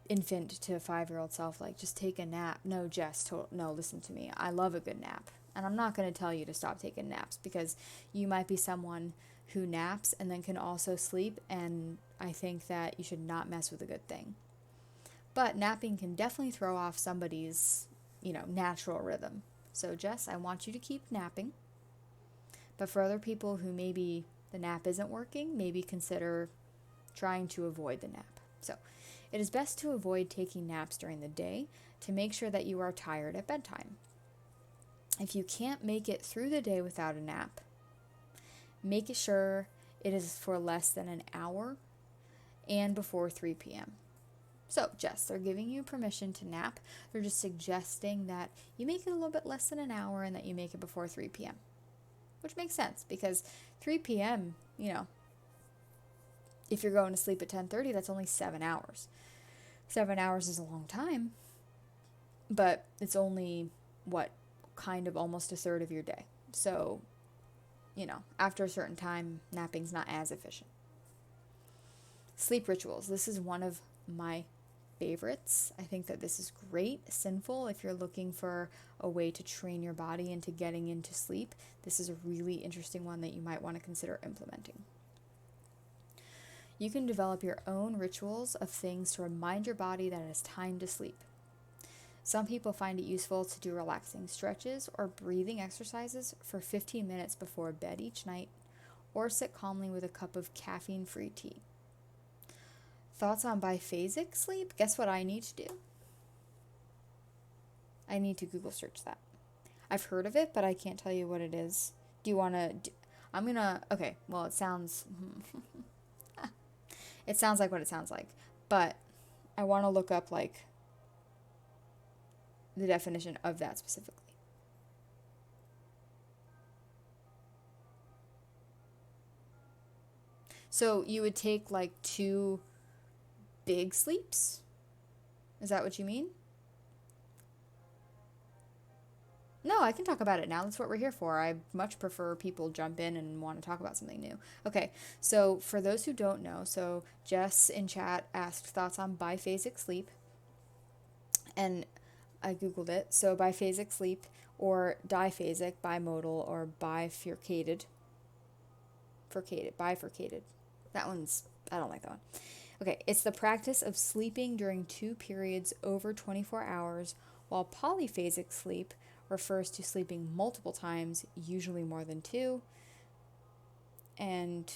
infant to 5-year-old self, like, just take a nap. No, Jess, no, listen to me. I love a good nap. And I'm not going to tell you to stop taking naps because you might be someone who naps and then can also sleep, and I think that you should not mess with a good thing. But napping can definitely throw off somebody's, natural rhythm. So Jess, I want you to keep napping. But for other people who maybe the nap isn't working, maybe consider trying to avoid the nap. So it is best to avoid taking naps during the day to make sure that you are tired at bedtime. If you can't make it through the day without a nap, make sure it is for less than an hour and before 3 p.m. So, Jess, they're giving you permission to nap. They're just suggesting that you make it a little bit less than an hour and that you make it before 3 p.m., which makes sense because 3 p.m., if you're going to sleep at 10:30, that's only 7 hours. 7 hours is a long time, but it's only, kind of almost a third of your day. So, after a certain time, napping's not as efficient. Sleep rituals. This is one of my favorites. I think that this is great. Sinful if you're looking for a way to train your body into getting into sleep. This is a really interesting one that you might want to consider implementing. You can develop your own rituals of things to remind your body that it is time to sleep. Some people find it useful to do relaxing stretches or breathing exercises for 15 minutes before bed each night, or sit calmly with a cup of caffeine-free tea. Thoughts on biphasic sleep? Guess what I need to do? I need to Google search that. I've heard of it, but I can't tell you what it is. Do you want to... I'm going to... Okay, well, it sounds... it sounds like what it sounds like. But I want to look up, like, the definition of that specifically. So you would take, like, 2 big sleeps? Is that what you mean? No, I can talk about it now. That's what we're here for. I much prefer people jump in and want to talk about something new. Okay, so for those who don't know, so Jess in chat asked thoughts on biphasic sleep, and I Googled it. So biphasic sleep, or diphasic, bimodal, or bifurcated. Bifurcated. That one's, I don't like that one. Okay, it's the practice of sleeping during 2 periods over 24 hours, while polyphasic sleep refers to sleeping multiple times, usually more than 2. And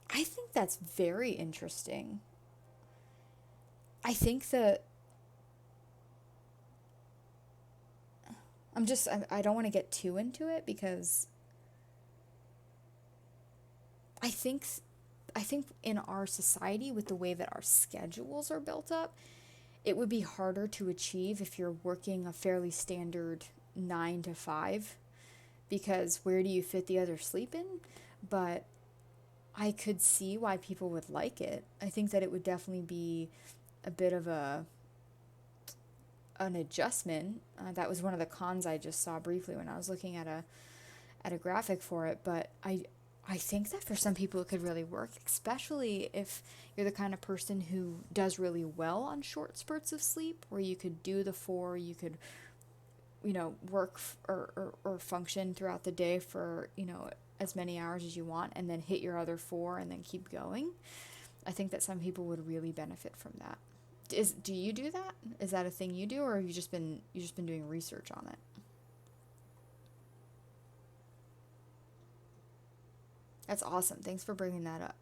I think that's very interesting. I think that I don't want to get too into it because I think in our society, with the way that our schedules are built up, it would be harder to achieve if you're working a fairly standard 9 to 5, because where do you fit the other sleep in? But I could see why people would like it. I think that it would definitely be a bit of an adjustment. That was one of the cons I just saw briefly when I was looking at a graphic for it, but I think that for some people it could really work, especially if you're the kind of person who does really well on short spurts of sleep, where you could do the 4, you could, work or function throughout the day for, as many hours as you want, and then hit your other 4 and then keep going. I think that some people would really benefit from that. Do you do that? Is that a thing you do, or have you just been doing research on it? That's awesome. Thanks for bringing that up.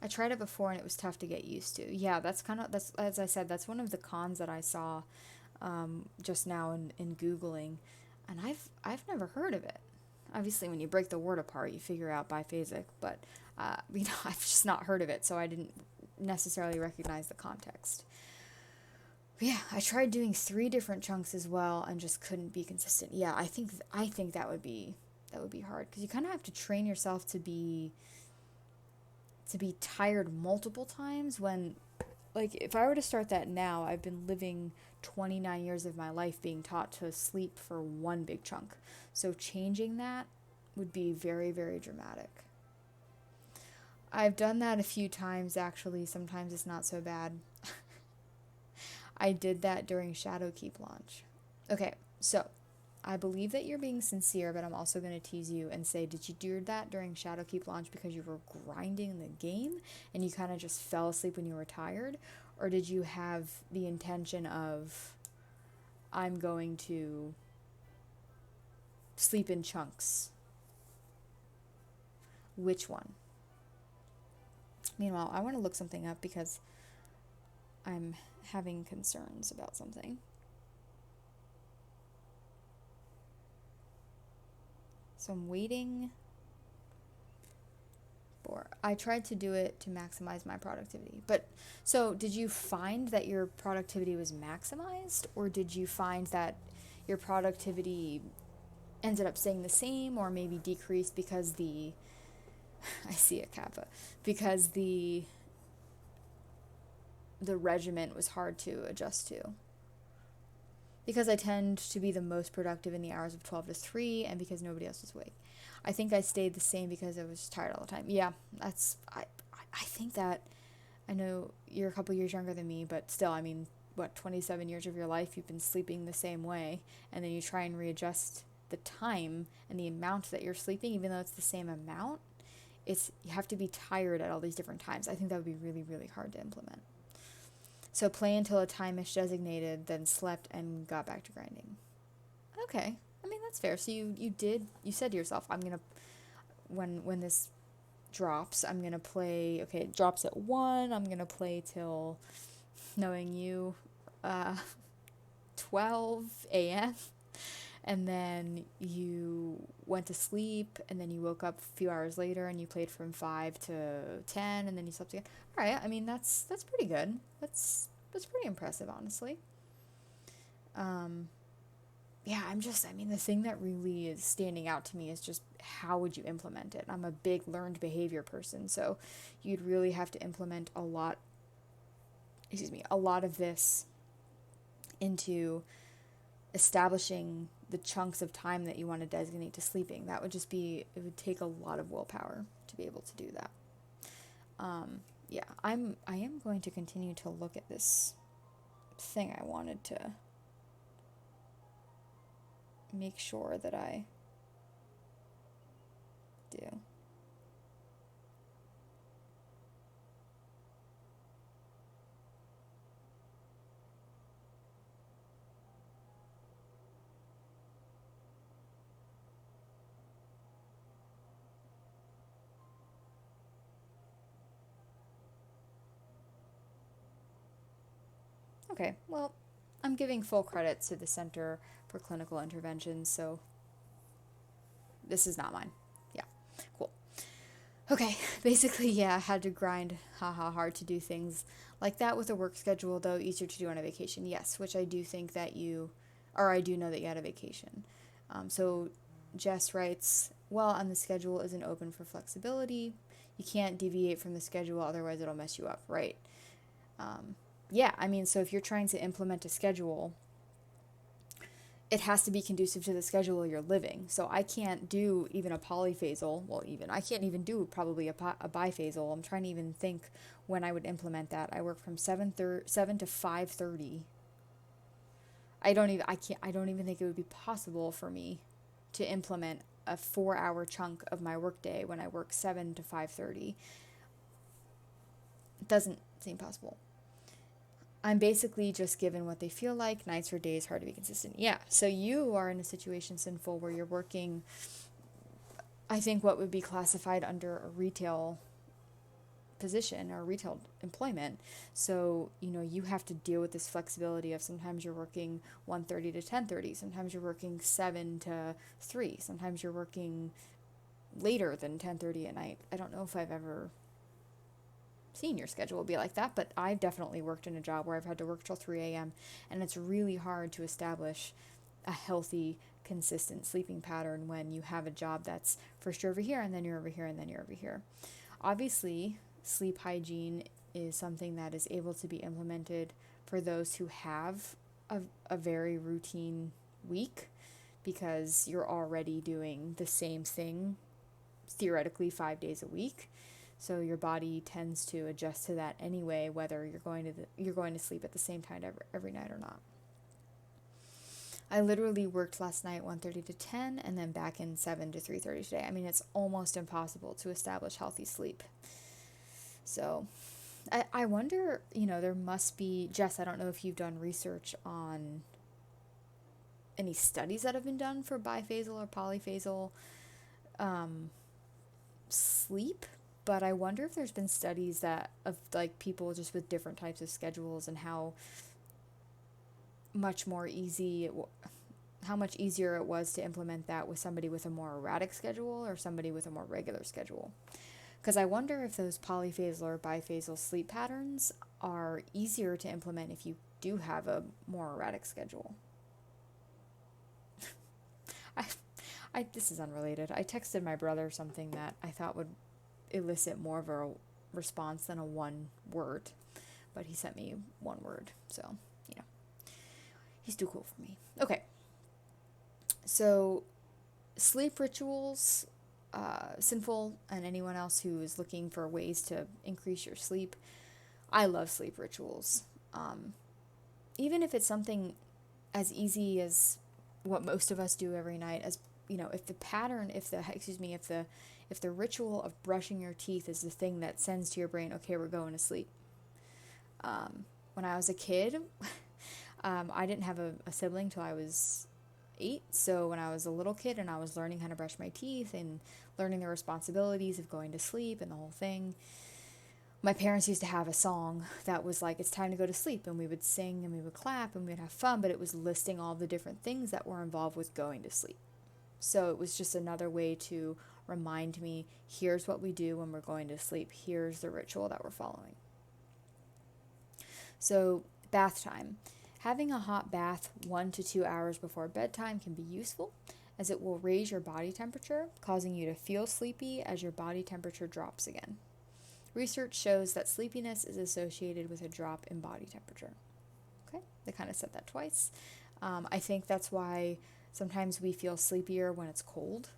I tried it before and it was tough to get used to. Yeah, that's as I said, that's one of the cons that I saw just now in Googling, and I've never heard of it. Obviously, when you break the word apart, you figure out biphasic, but I've just not heard of it, so I didn't necessarily recognize the context. But yeah, I tried doing 3 different chunks as well and just couldn't be consistent. Yeah, I think that would be hard, because you kind of have to train yourself to be tired multiple times when, like, if I were to start that now, I've been living 29 years of my life being taught to sleep for 1 big chunk. So changing that would be very, very dramatic. I've done that a few times, actually. Sometimes it's not so bad. I did that during Shadowkeep launch. Okay, so I believe that you're being sincere, but I'm also going to tease you and say, did you do that during Shadowkeep launch because you were grinding the game and you kind of just fell asleep when you were tired? Or did you have the intention of, I'm going to sleep in chunks? Which one? Meanwhile, I want to look something up because I'm having concerns about something. So I'm waiting for... I tried to do it to maximize my productivity. But, so did you find that your productivity was maximized? Or did you find that your productivity ended up staying the same or maybe decreased because the... I see a kappa. Because the regiment was hard to adjust to. Because I tend to be the most productive in the hours of 12 to 3, and because nobody else was awake. I think I stayed the same because I was tired all the time. Yeah, that's... I think that... I know you're a couple years younger than me, but still, I mean, 27 years of your life you've been sleeping the same way, and then you try and readjust the time and the amount that you're sleeping, even though it's the same amount. You have to be tired at all these different times. I think that would be really, really hard to implement. So play until a time is designated, then slept and got back to grinding. Okay. I mean, that's fair. So you said to yourself, I'm going to, when this drops. I'm going to play, okay, it drops at 1. I'm going to play till, knowing you, 12 a.m. And then you went to sleep, and then you woke up a few hours later, and you played from 5 to 10, and then you slept again. All right, I mean, that's pretty good. That's pretty impressive, honestly. Yeah, I mean, the thing that really is standing out to me is just how would you implement it? I'm a big learned behavior person, so you'd really have to implement a lot of this into establishing the chunks of time that you want to designate to sleeping. It would take a lot of willpower to be able to do that. Yeah, I am going to continue to look at this thing I wanted to make sure that I do. Okay, well, I'm giving full credit to the Center for Clinical Interventions, so this is not mine. Yeah, cool. Okay, basically, yeah, I had to grind hard to do things like that with a work schedule, though easier to do on a vacation. Yes, which I do think that I do know that you had a vacation. So Jess writes, well, and the schedule isn't open for flexibility. You can't deviate from the schedule, otherwise it'll mess you up, right? Yeah, I mean, so if you're trying to implement a schedule, it has to be conducive to the schedule you're living. So I can't do even a polyphasal. I can't even do probably a biphasal. I'm trying to even think when I would implement that. I work from 7 to 5:30. I don't even think it would be possible for me to implement a 4-hour chunk of my workday when I work 7 to 5:30. It doesn't seem possible. I'm basically just given what they feel like. Nights or days, hard to be consistent. Yeah, so you are in a situation, Sinful, where you're working, I think, what would be classified under a retail position or retail employment. So, you have to deal with this flexibility of sometimes you're working 1:30 to 10:30, sometimes you're working 7 to 3, sometimes you're working later than 10:30 at night. I don't know if I've ever seen your schedule be like that, but I've definitely worked in a job where I've had to work till 3 a.m. and it's really hard to establish a healthy, consistent sleeping pattern when you have a job that's first you're over here and then you're over here and then you're over here. Obviously, sleep hygiene is something that is able to be implemented for those who have a very routine week, because you're already doing the same thing theoretically 5 days a week. So your body tends to adjust to that anyway, whether you're going to sleep at the same time every night or not. I literally worked last night 1:30 to 10 and then back in 7 to 3:30 today. I mean, it's almost impossible to establish healthy sleep. So I wonder, there must be, Jess, I don't know if you've done research on any studies that have been done for biphasal or polyphasal sleep. But I wonder if there's been studies of people just with different types of schedules and how much easier it was to implement that with somebody with a more erratic schedule or somebody with a more regular schedule. Because I wonder if those polyphasal or biphasal sleep patterns are easier to implement if you do have a more erratic schedule. This is unrelated. I texted my brother something that I thought would elicit more of a response than a one word, but he sent me one word, so he's too cool for me. Okay, so sleep rituals, Sinful and anyone else who is looking for ways to increase your sleep, I love sleep rituals. Even if it's something as easy as what most of us do every night, as if the ritual of brushing your teeth is the thing that sends to your brain, okay, we're going to sleep. When I was a kid, I didn't have a sibling till I was 8. So when I was a little kid and I was learning how to brush my teeth and learning the responsibilities of going to sleep and the whole thing, my parents used to have a song that was like, it's time to go to sleep. And we would sing and we would clap and we would have fun, but it was listing all the different things that were involved with going to sleep. So it was just another way to remind me, here's what we do when we're going to sleep. Here's the ritual that we're following. So bath time. Having a hot bath 1 to 2 hours before bedtime can be useful, as it will raise your body temperature, causing you to feel sleepy as your body temperature drops again. Research shows that sleepiness is associated with a drop in body temperature. Okay, they kind of said that twice. I think that's why sometimes we feel sleepier when it's cold,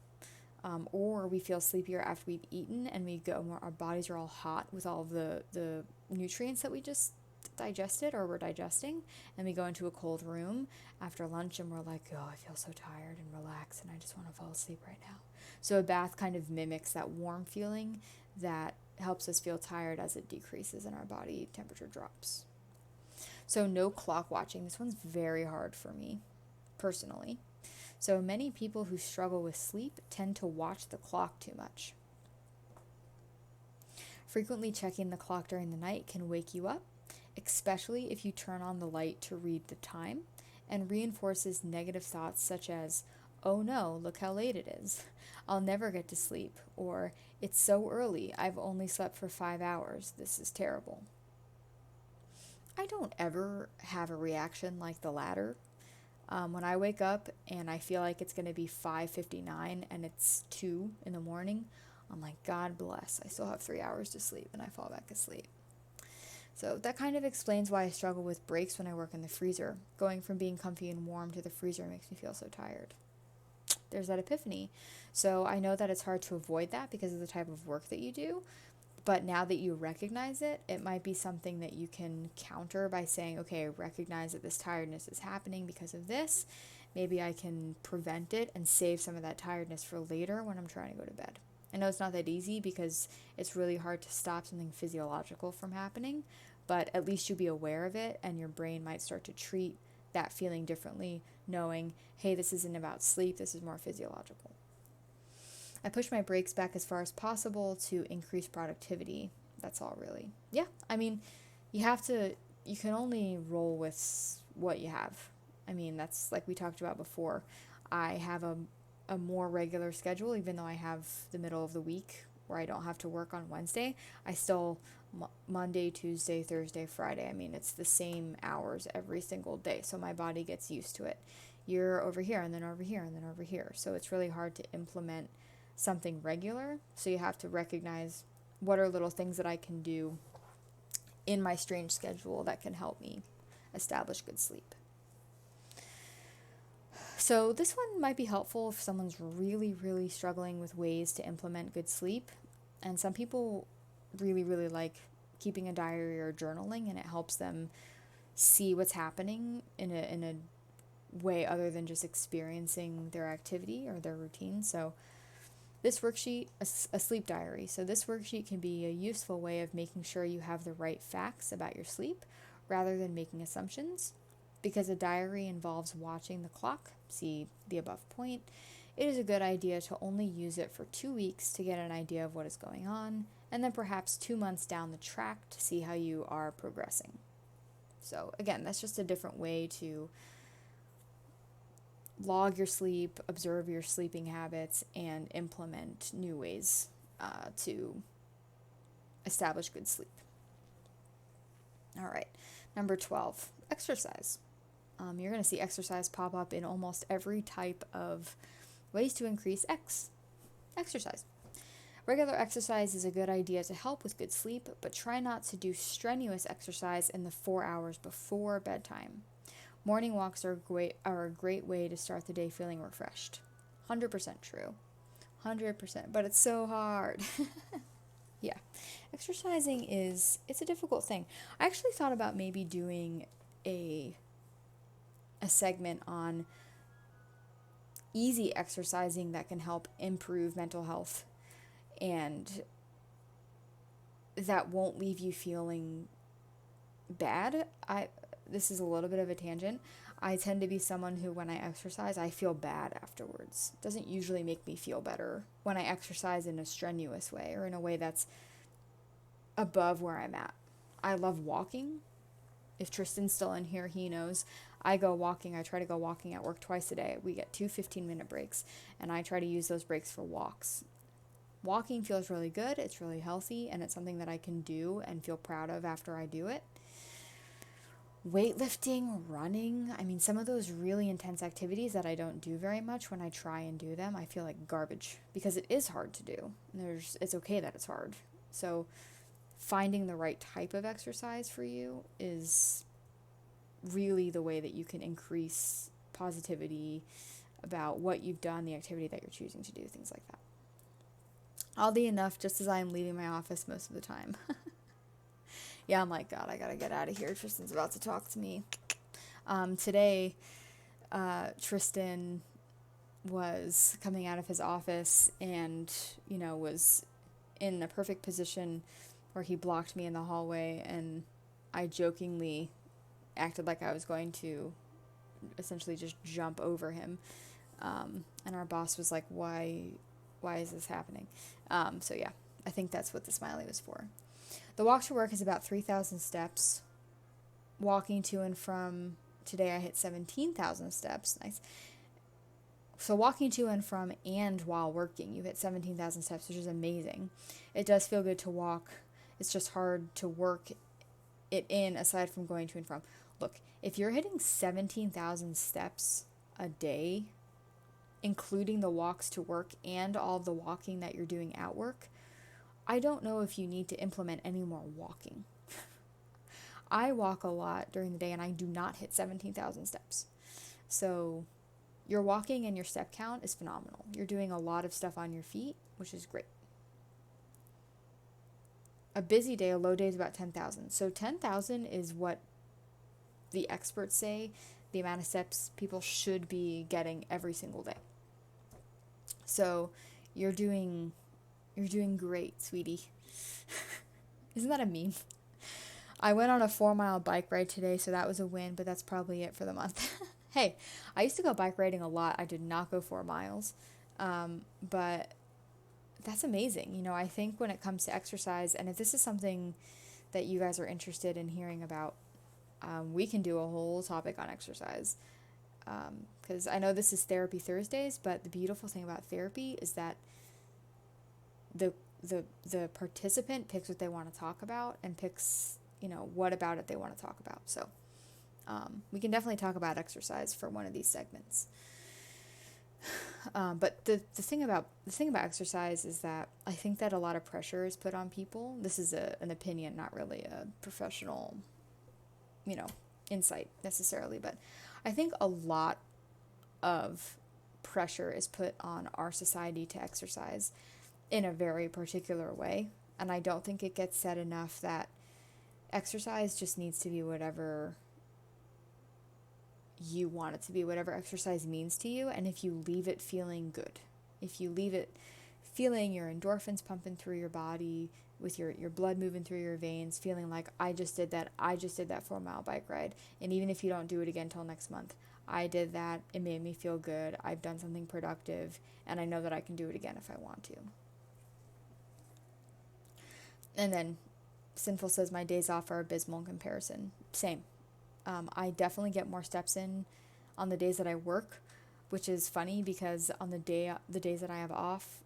or we feel sleepier after we've eaten and our bodies are all hot with all of the nutrients that we just digested or we're digesting, and we go into a cold room after lunch and we're like, oh, I feel so tired and relaxed and I just want to fall asleep right now. So a bath kind of mimics that warm feeling that helps us feel tired as it decreases and our body temperature drops. So no clock watching. This one's very hard for me personally. So many people who struggle with sleep tend to watch the clock too much. Frequently checking the clock during the night can wake you up, especially if you turn on the light to read the time, and reinforces negative thoughts such as, oh no, look how late it is. I'll never get to sleep. Or, it's so early. I've only slept for 5 hours. This is terrible. I don't ever have a reaction like the latter. When I wake up and I feel like it's going to be 5:59 and it's 2 in the morning, I'm like, God bless. I still have 3 hours to sleep, and I fall back asleep. So that kind of explains why I struggle with breaks when I work in the freezer. Going from being comfy and warm to the freezer makes me feel so tired. There's that epiphany. So I know that it's hard to avoid that because of the type of work that you do. But now that you recognize it, it might be something that you can counter by saying, okay, I recognize that this tiredness is happening because of this. Maybe I can prevent it and save some of that tiredness for later when I'm trying to go to bed. I know it's not that easy because it's really hard to stop something physiological from happening, but at least you'll be aware of it and your brain might start to treat that feeling differently, knowing, hey, this isn't about sleep, this is more physiological. I push my breaks back as far as possible to increase productivity. That's all really. Yeah, I mean, you can only roll with what you have. I mean, that's like we talked about before. I have a more regular schedule, even though I have the middle of the week where I don't have to work on Wednesday. I still, Monday, Tuesday, Thursday, Friday, I mean, it's the same hours every single day. So my body gets used to it. You're over here and then over here and then over here. So it's really hard to implement something regular. So you have to recognize what are little things that I can do in my strange schedule that can help me establish good sleep. So this one might be helpful if someone's really, really struggling with ways to implement good sleep. And some people really, really like keeping a diary or journaling, and it helps them see what's happening in a way other than just experiencing their activity or their routine. So this worksheet, a sleep diary. So this worksheet can be a useful way of making sure you have the right facts about your sleep rather than making assumptions. Because a diary involves watching the clock, see the above point, it is a good idea to only use it for 2 weeks to get an idea of what is going on, and then perhaps 2 months down the track to see how you are progressing. So again, that's just a different way to log your sleep, observe your sleeping habits, and implement new ways to establish good sleep. All right, number 12, exercise. You're going to see exercise pop up in almost every type of ways to increase exercise. Regular exercise is a good idea to help with good sleep, but try not to do strenuous exercise in the 4 hours before bedtime. Morning walks are a great way to start the day feeling refreshed. 100% true. 100%, but it's so hard. Yeah. Exercising it's a difficult thing. I actually thought about maybe doing a segment on easy exercising that can help improve mental health and that won't leave you feeling bad. this is a little bit of a tangent. I tend to be someone who, when I exercise, I feel bad afterwards. It doesn't usually make me feel better when I exercise in a strenuous way or in a way that's above where I'm at. I love walking. If Tristan's still in here, he knows. I go walking. I try to go walking at work twice a day. We get 2 15-minute breaks, and I try to use those breaks for walks. Walking feels really good. It's really healthy, and it's something that I can do and feel proud of after I do it. Weightlifting, running, I mean, some of those really intense activities that I don't do very much, when I try and do them, I feel like garbage because it is hard to do. It's okay that it's hard. So finding the right type of exercise for you is really the way that you can increase positivity about what you've done, the activity that you're choosing to do, things like that. Oddly enough, just as I'm leaving my office most of the time. Yeah, I'm like, God, I gotta get out of here. Tristan's about to talk to me. Today, Tristan was coming out of his office and, was in the perfect position where he blocked me in the hallway, and I jokingly acted like I was going to essentially just jump over him. And our boss was like, why is this happening? So yeah, I think that's what the smiley was for. The walk to work is about 3,000 steps. Walking to and from, today I hit 17,000 steps. Nice. So walking to and from and while working, you hit 17,000 steps, which is amazing. It does feel good to walk. It's just hard to work it in aside from going to and from. Look, if you're hitting 17,000 steps a day, including the walks to work and all of the walking that you're doing at work, I don't know if you need to implement any more walking. I walk a lot during the day and I do not hit 17,000 steps. So your walking and your step count is phenomenal. You're doing a lot of stuff on your feet, which is great. A busy day, a low day is about 10,000. So 10,000 is what the experts say the amount of steps people should be getting every single day. So you're doing great, sweetie. Isn't that a meme? I went on a 4-mile bike ride today, so that was a win, but that's probably it for the month. Hey, I used to go bike riding a lot. I did not go 4 miles, but that's amazing. I think when it comes to exercise, and if this is something that you guys are interested in hearing about, we can do a whole topic on exercise. Because I know this is Therapy Thursdays, but the beautiful thing about therapy is that the participant picks what they want to talk about and picks, what about it they want to talk about. So we can definitely talk about exercise for one of these segments. But the thing about exercise is that I think that a lot of pressure is put on people. This is an opinion, not really a professional, insight necessarily, but I think a lot of pressure is put on our society to exercise in a very particular way. And I don't think it gets said enough that exercise just needs to be whatever you want it to be, whatever exercise means to you. And if you leave it feeling good, if you leave it feeling your endorphins pumping through your body, with your blood moving through your veins, feeling like I just did that 4-mile bike ride. And even if you don't do it again till next month, I did that. It made me feel good. I've done something productive, and I know that I can do it again if I want to. And then Sinful says, my days off are abysmal in comparison. Same. I definitely get more steps in on the days that I work, which is funny because on the days that I have off,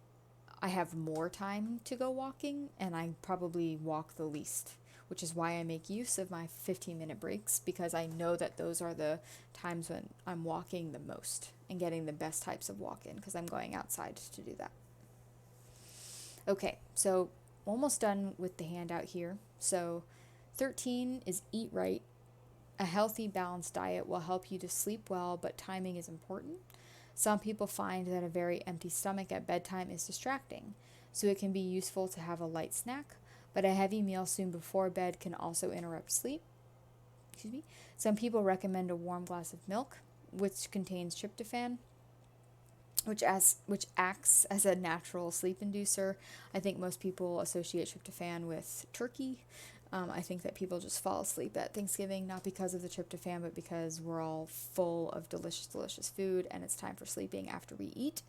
I have more time to go walking, and I probably walk the least, which is why I make use of my 15-minute breaks, because I know that those are the times when I'm walking the most and getting the best types of walk in, because I'm going outside to do that. Okay, so almost done with the handout here. So 13 is eat right. A healthy, balanced diet will help you to sleep well, but timing is important. Some people find that a very empty stomach at bedtime is distracting, so it can be useful to have a light snack, but a heavy meal soon before bed can also interrupt sleep. Some people recommend a warm glass of milk, which contains tryptophan, which acts as a natural sleep inducer. I think most people associate tryptophan with turkey, I think that people just fall asleep at Thanksgiving, not because of the tryptophan, but because we're all full of delicious, delicious food and it's time for sleeping after we eat.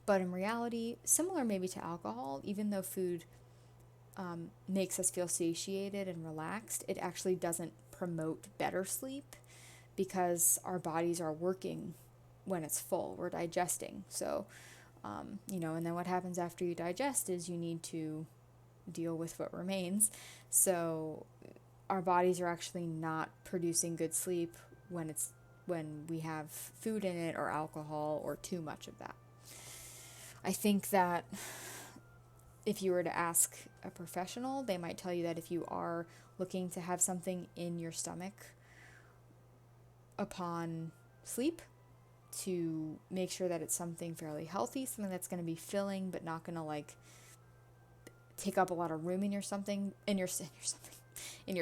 But in reality, similar maybe to alcohol, even though food makes us feel satiated and relaxed, it actually doesn't promote better sleep because our bodies are working when it's full. We're digesting. So, and then what happens after you digest is you need to deal with what remains. So our bodies are actually not producing good sleep when we have food in it or alcohol or too much of that. I think that if you were to ask a professional, they might tell you that if you are looking to have something in your stomach upon sleep, to make sure that it's something fairly healthy, something that's going to be filling but not going to take up a lot of room in your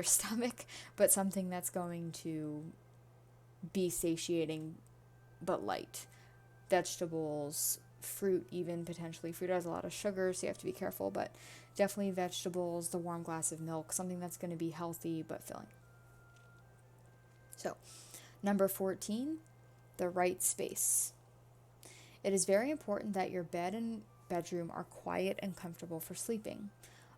stomach, but something that's going to be satiating but light. Vegetables, fruit, even potentially. Fruit has a lot of sugar, so you have to be careful, but definitely vegetables, the warm glass of milk, something that's going to be healthy but filling. So, number 14, the right space. It is very important that your bed and bedroom are quiet and comfortable for sleeping.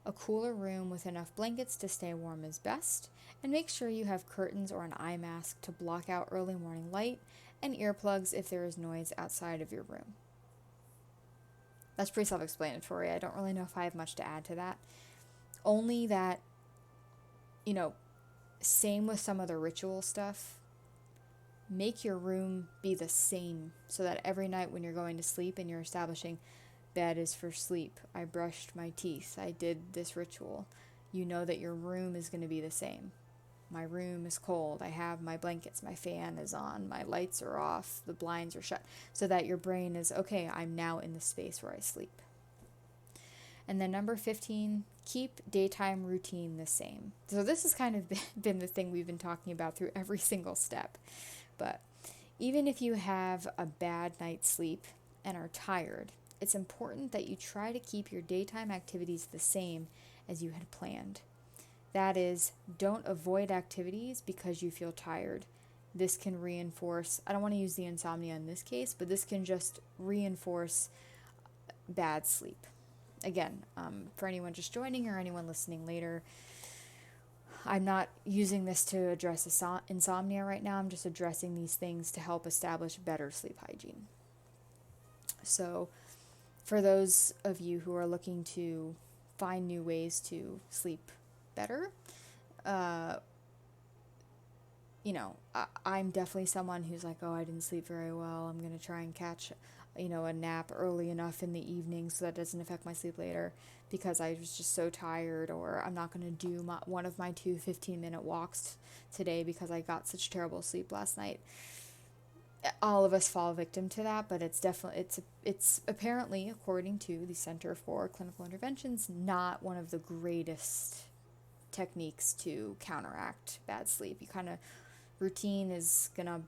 A cooler room with enough blankets to stay warm is best, and make sure you have curtains or an eye mask to block out early morning light and earplugs if there is noise outside of your room. That's pretty self-explanatory. I don't really know if I have much to add to that. Only that, same with some of the ritual stuff. Make your room be the same so that every night when you're going to sleep and you're establishing bed is for sleep, I brushed my teeth, I did this ritual, you know that your room is going to be the same. My room is cold, I have my blankets, my fan is on, my lights are off, the blinds are shut, so that your brain is, okay, I'm now in the space where I sleep. And then number 15, keep daytime routine the same. So this has kind of been the thing we've been talking about through every single step. But even if you have a bad night's sleep and are tired, it's important that you try to keep your daytime activities the same as you had planned. That is, don't avoid activities because you feel tired. This can reinforce, I don't want to use the insomnia in this case, but this can just reinforce bad sleep. Again, for anyone just joining or anyone listening later, I'm not using this to address insomnia right now. I'm just addressing these things to help establish better sleep hygiene. So, for those of you who are looking to find new ways to sleep better, I'm definitely someone who's like, oh, I didn't sleep very well. I'm going to try and catch, a nap early enough in the evening so that doesn't affect my sleep later because I was just so tired, or I'm not going to do one of my 2 15-minute walks today because I got such terrible sleep last night. All of us fall victim to that, but it's definitely, it's apparently, according to the Center for Clinical Interventions, not one of the greatest techniques to counteract bad sleep. Routine is gonna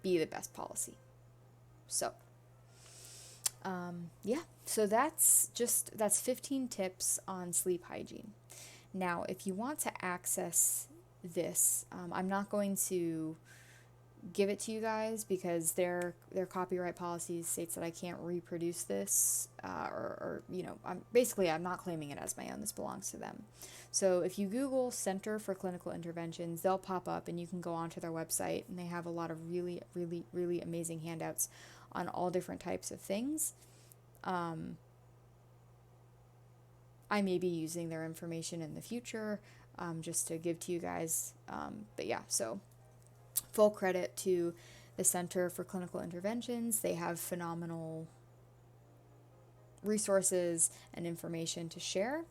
be the best policy. So, so that's 15 tips on sleep hygiene. Now, if you want to access this, I'm not going to give it to you guys because their copyright policy states that I can't reproduce this, I'm not claiming it as my own. This belongs to them. So if you Google Center for Clinical Interventions, they'll pop up and you can go onto their website, and they have a lot of really, really, really amazing handouts on all different types of things. I may be using their information in the future, just to give to you guys. So full credit to the Center for Clinical Interventions. They have phenomenal resources and information to share.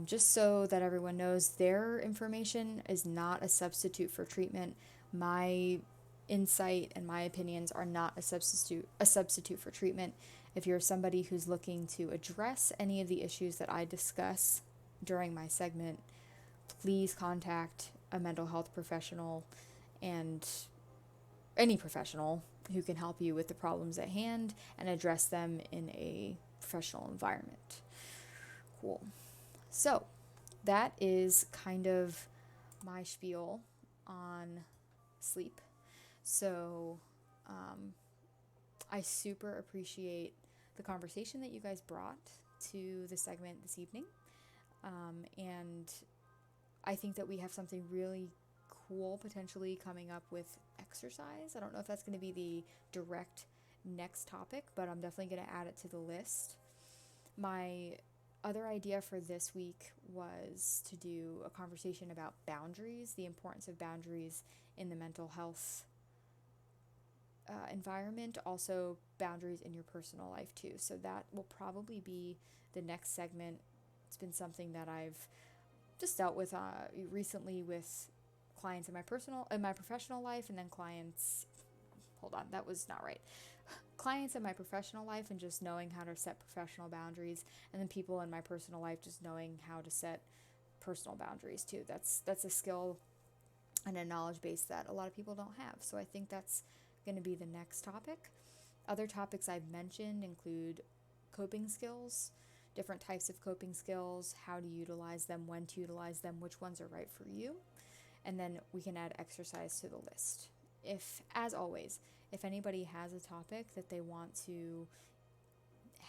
Just so that everyone knows, their information is not a substitute for treatment. My insight and my opinions are not a substitute for treatment. If you're somebody who's looking to address any of the issues that I discuss during my segment, please contact a mental health professional and any professional who can help you with the problems at hand and address them in a professional environment. Cool. So, that is kind of my spiel on sleep. So I super appreciate the conversation that you guys brought to the segment this evening. And I think that we have something really cool potentially coming up with exercise. I don't know if that's going to be the direct next topic, but I'm definitely going to add it to the list. My other idea for this week was to do a conversation about boundaries, the importance of boundaries in the mental health environment, also boundaries in your personal life too. So that will probably be the next segment. It's been something that I've just dealt with recently with clients in my professional life, and then clients, that was not right. Clients in my professional life and just knowing how to set professional boundaries, and then people in my personal life just knowing how to set personal boundaries too. That's a skill and a knowledge base that a lot of people don't have. So I think that's going to be the next topic. Other topics I've mentioned include coping skills, different types of coping skills, how to utilize them, when to utilize them, which ones are right for you. And then we can add exercise to the list. As always, if anybody has a topic that they want to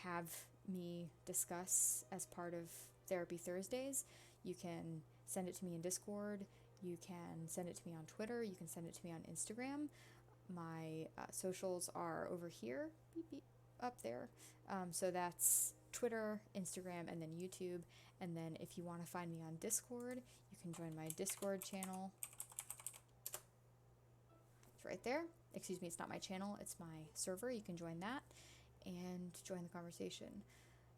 have me discuss as part of Therapy Thursdays, you can send it to me in Discord, you can send it to me on Twitter, you can send it to me on Instagram. My socials are over here, beep, beep, up there. So that's Twitter, Instagram, and then YouTube. And then if you want to find me on Discord, you can join my Discord channel. It's right there. Excuse me, it's not my channel, it's my server. You can join that and join the conversation.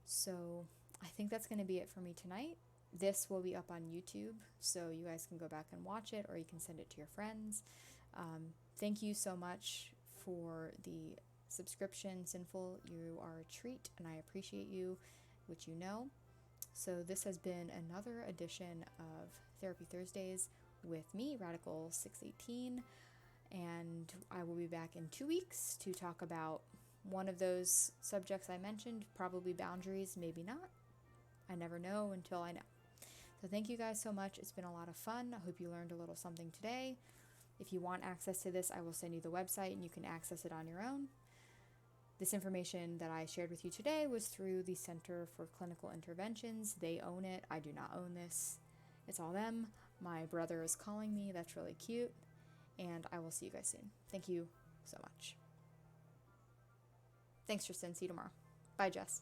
So I think that's going to be it for me tonight. This will be up on YouTube, so you guys can go back and watch it, or you can send it to your friends. Thank you so much for the subscription, Sinful. You are a treat, and I appreciate you, which you know. So this has been another edition of Therapy Thursdays with me, Radical618, and I will be back in 2 weeks to talk about one of those subjects I mentioned, probably boundaries, maybe not. I never know until I know. So thank you guys so much. It's been a lot of fun. I hope you learned a little something today. If you want access to this, I will send you the website and you can access it on your own. This information that I shared with you today was through the Center for Clinical Interventions. They own it. I do not own this. It's all them. My brother is calling me. That's really cute. And I will see you guys soon. Thank you so much. Thanks, Tristan. See you tomorrow. Bye, Jess.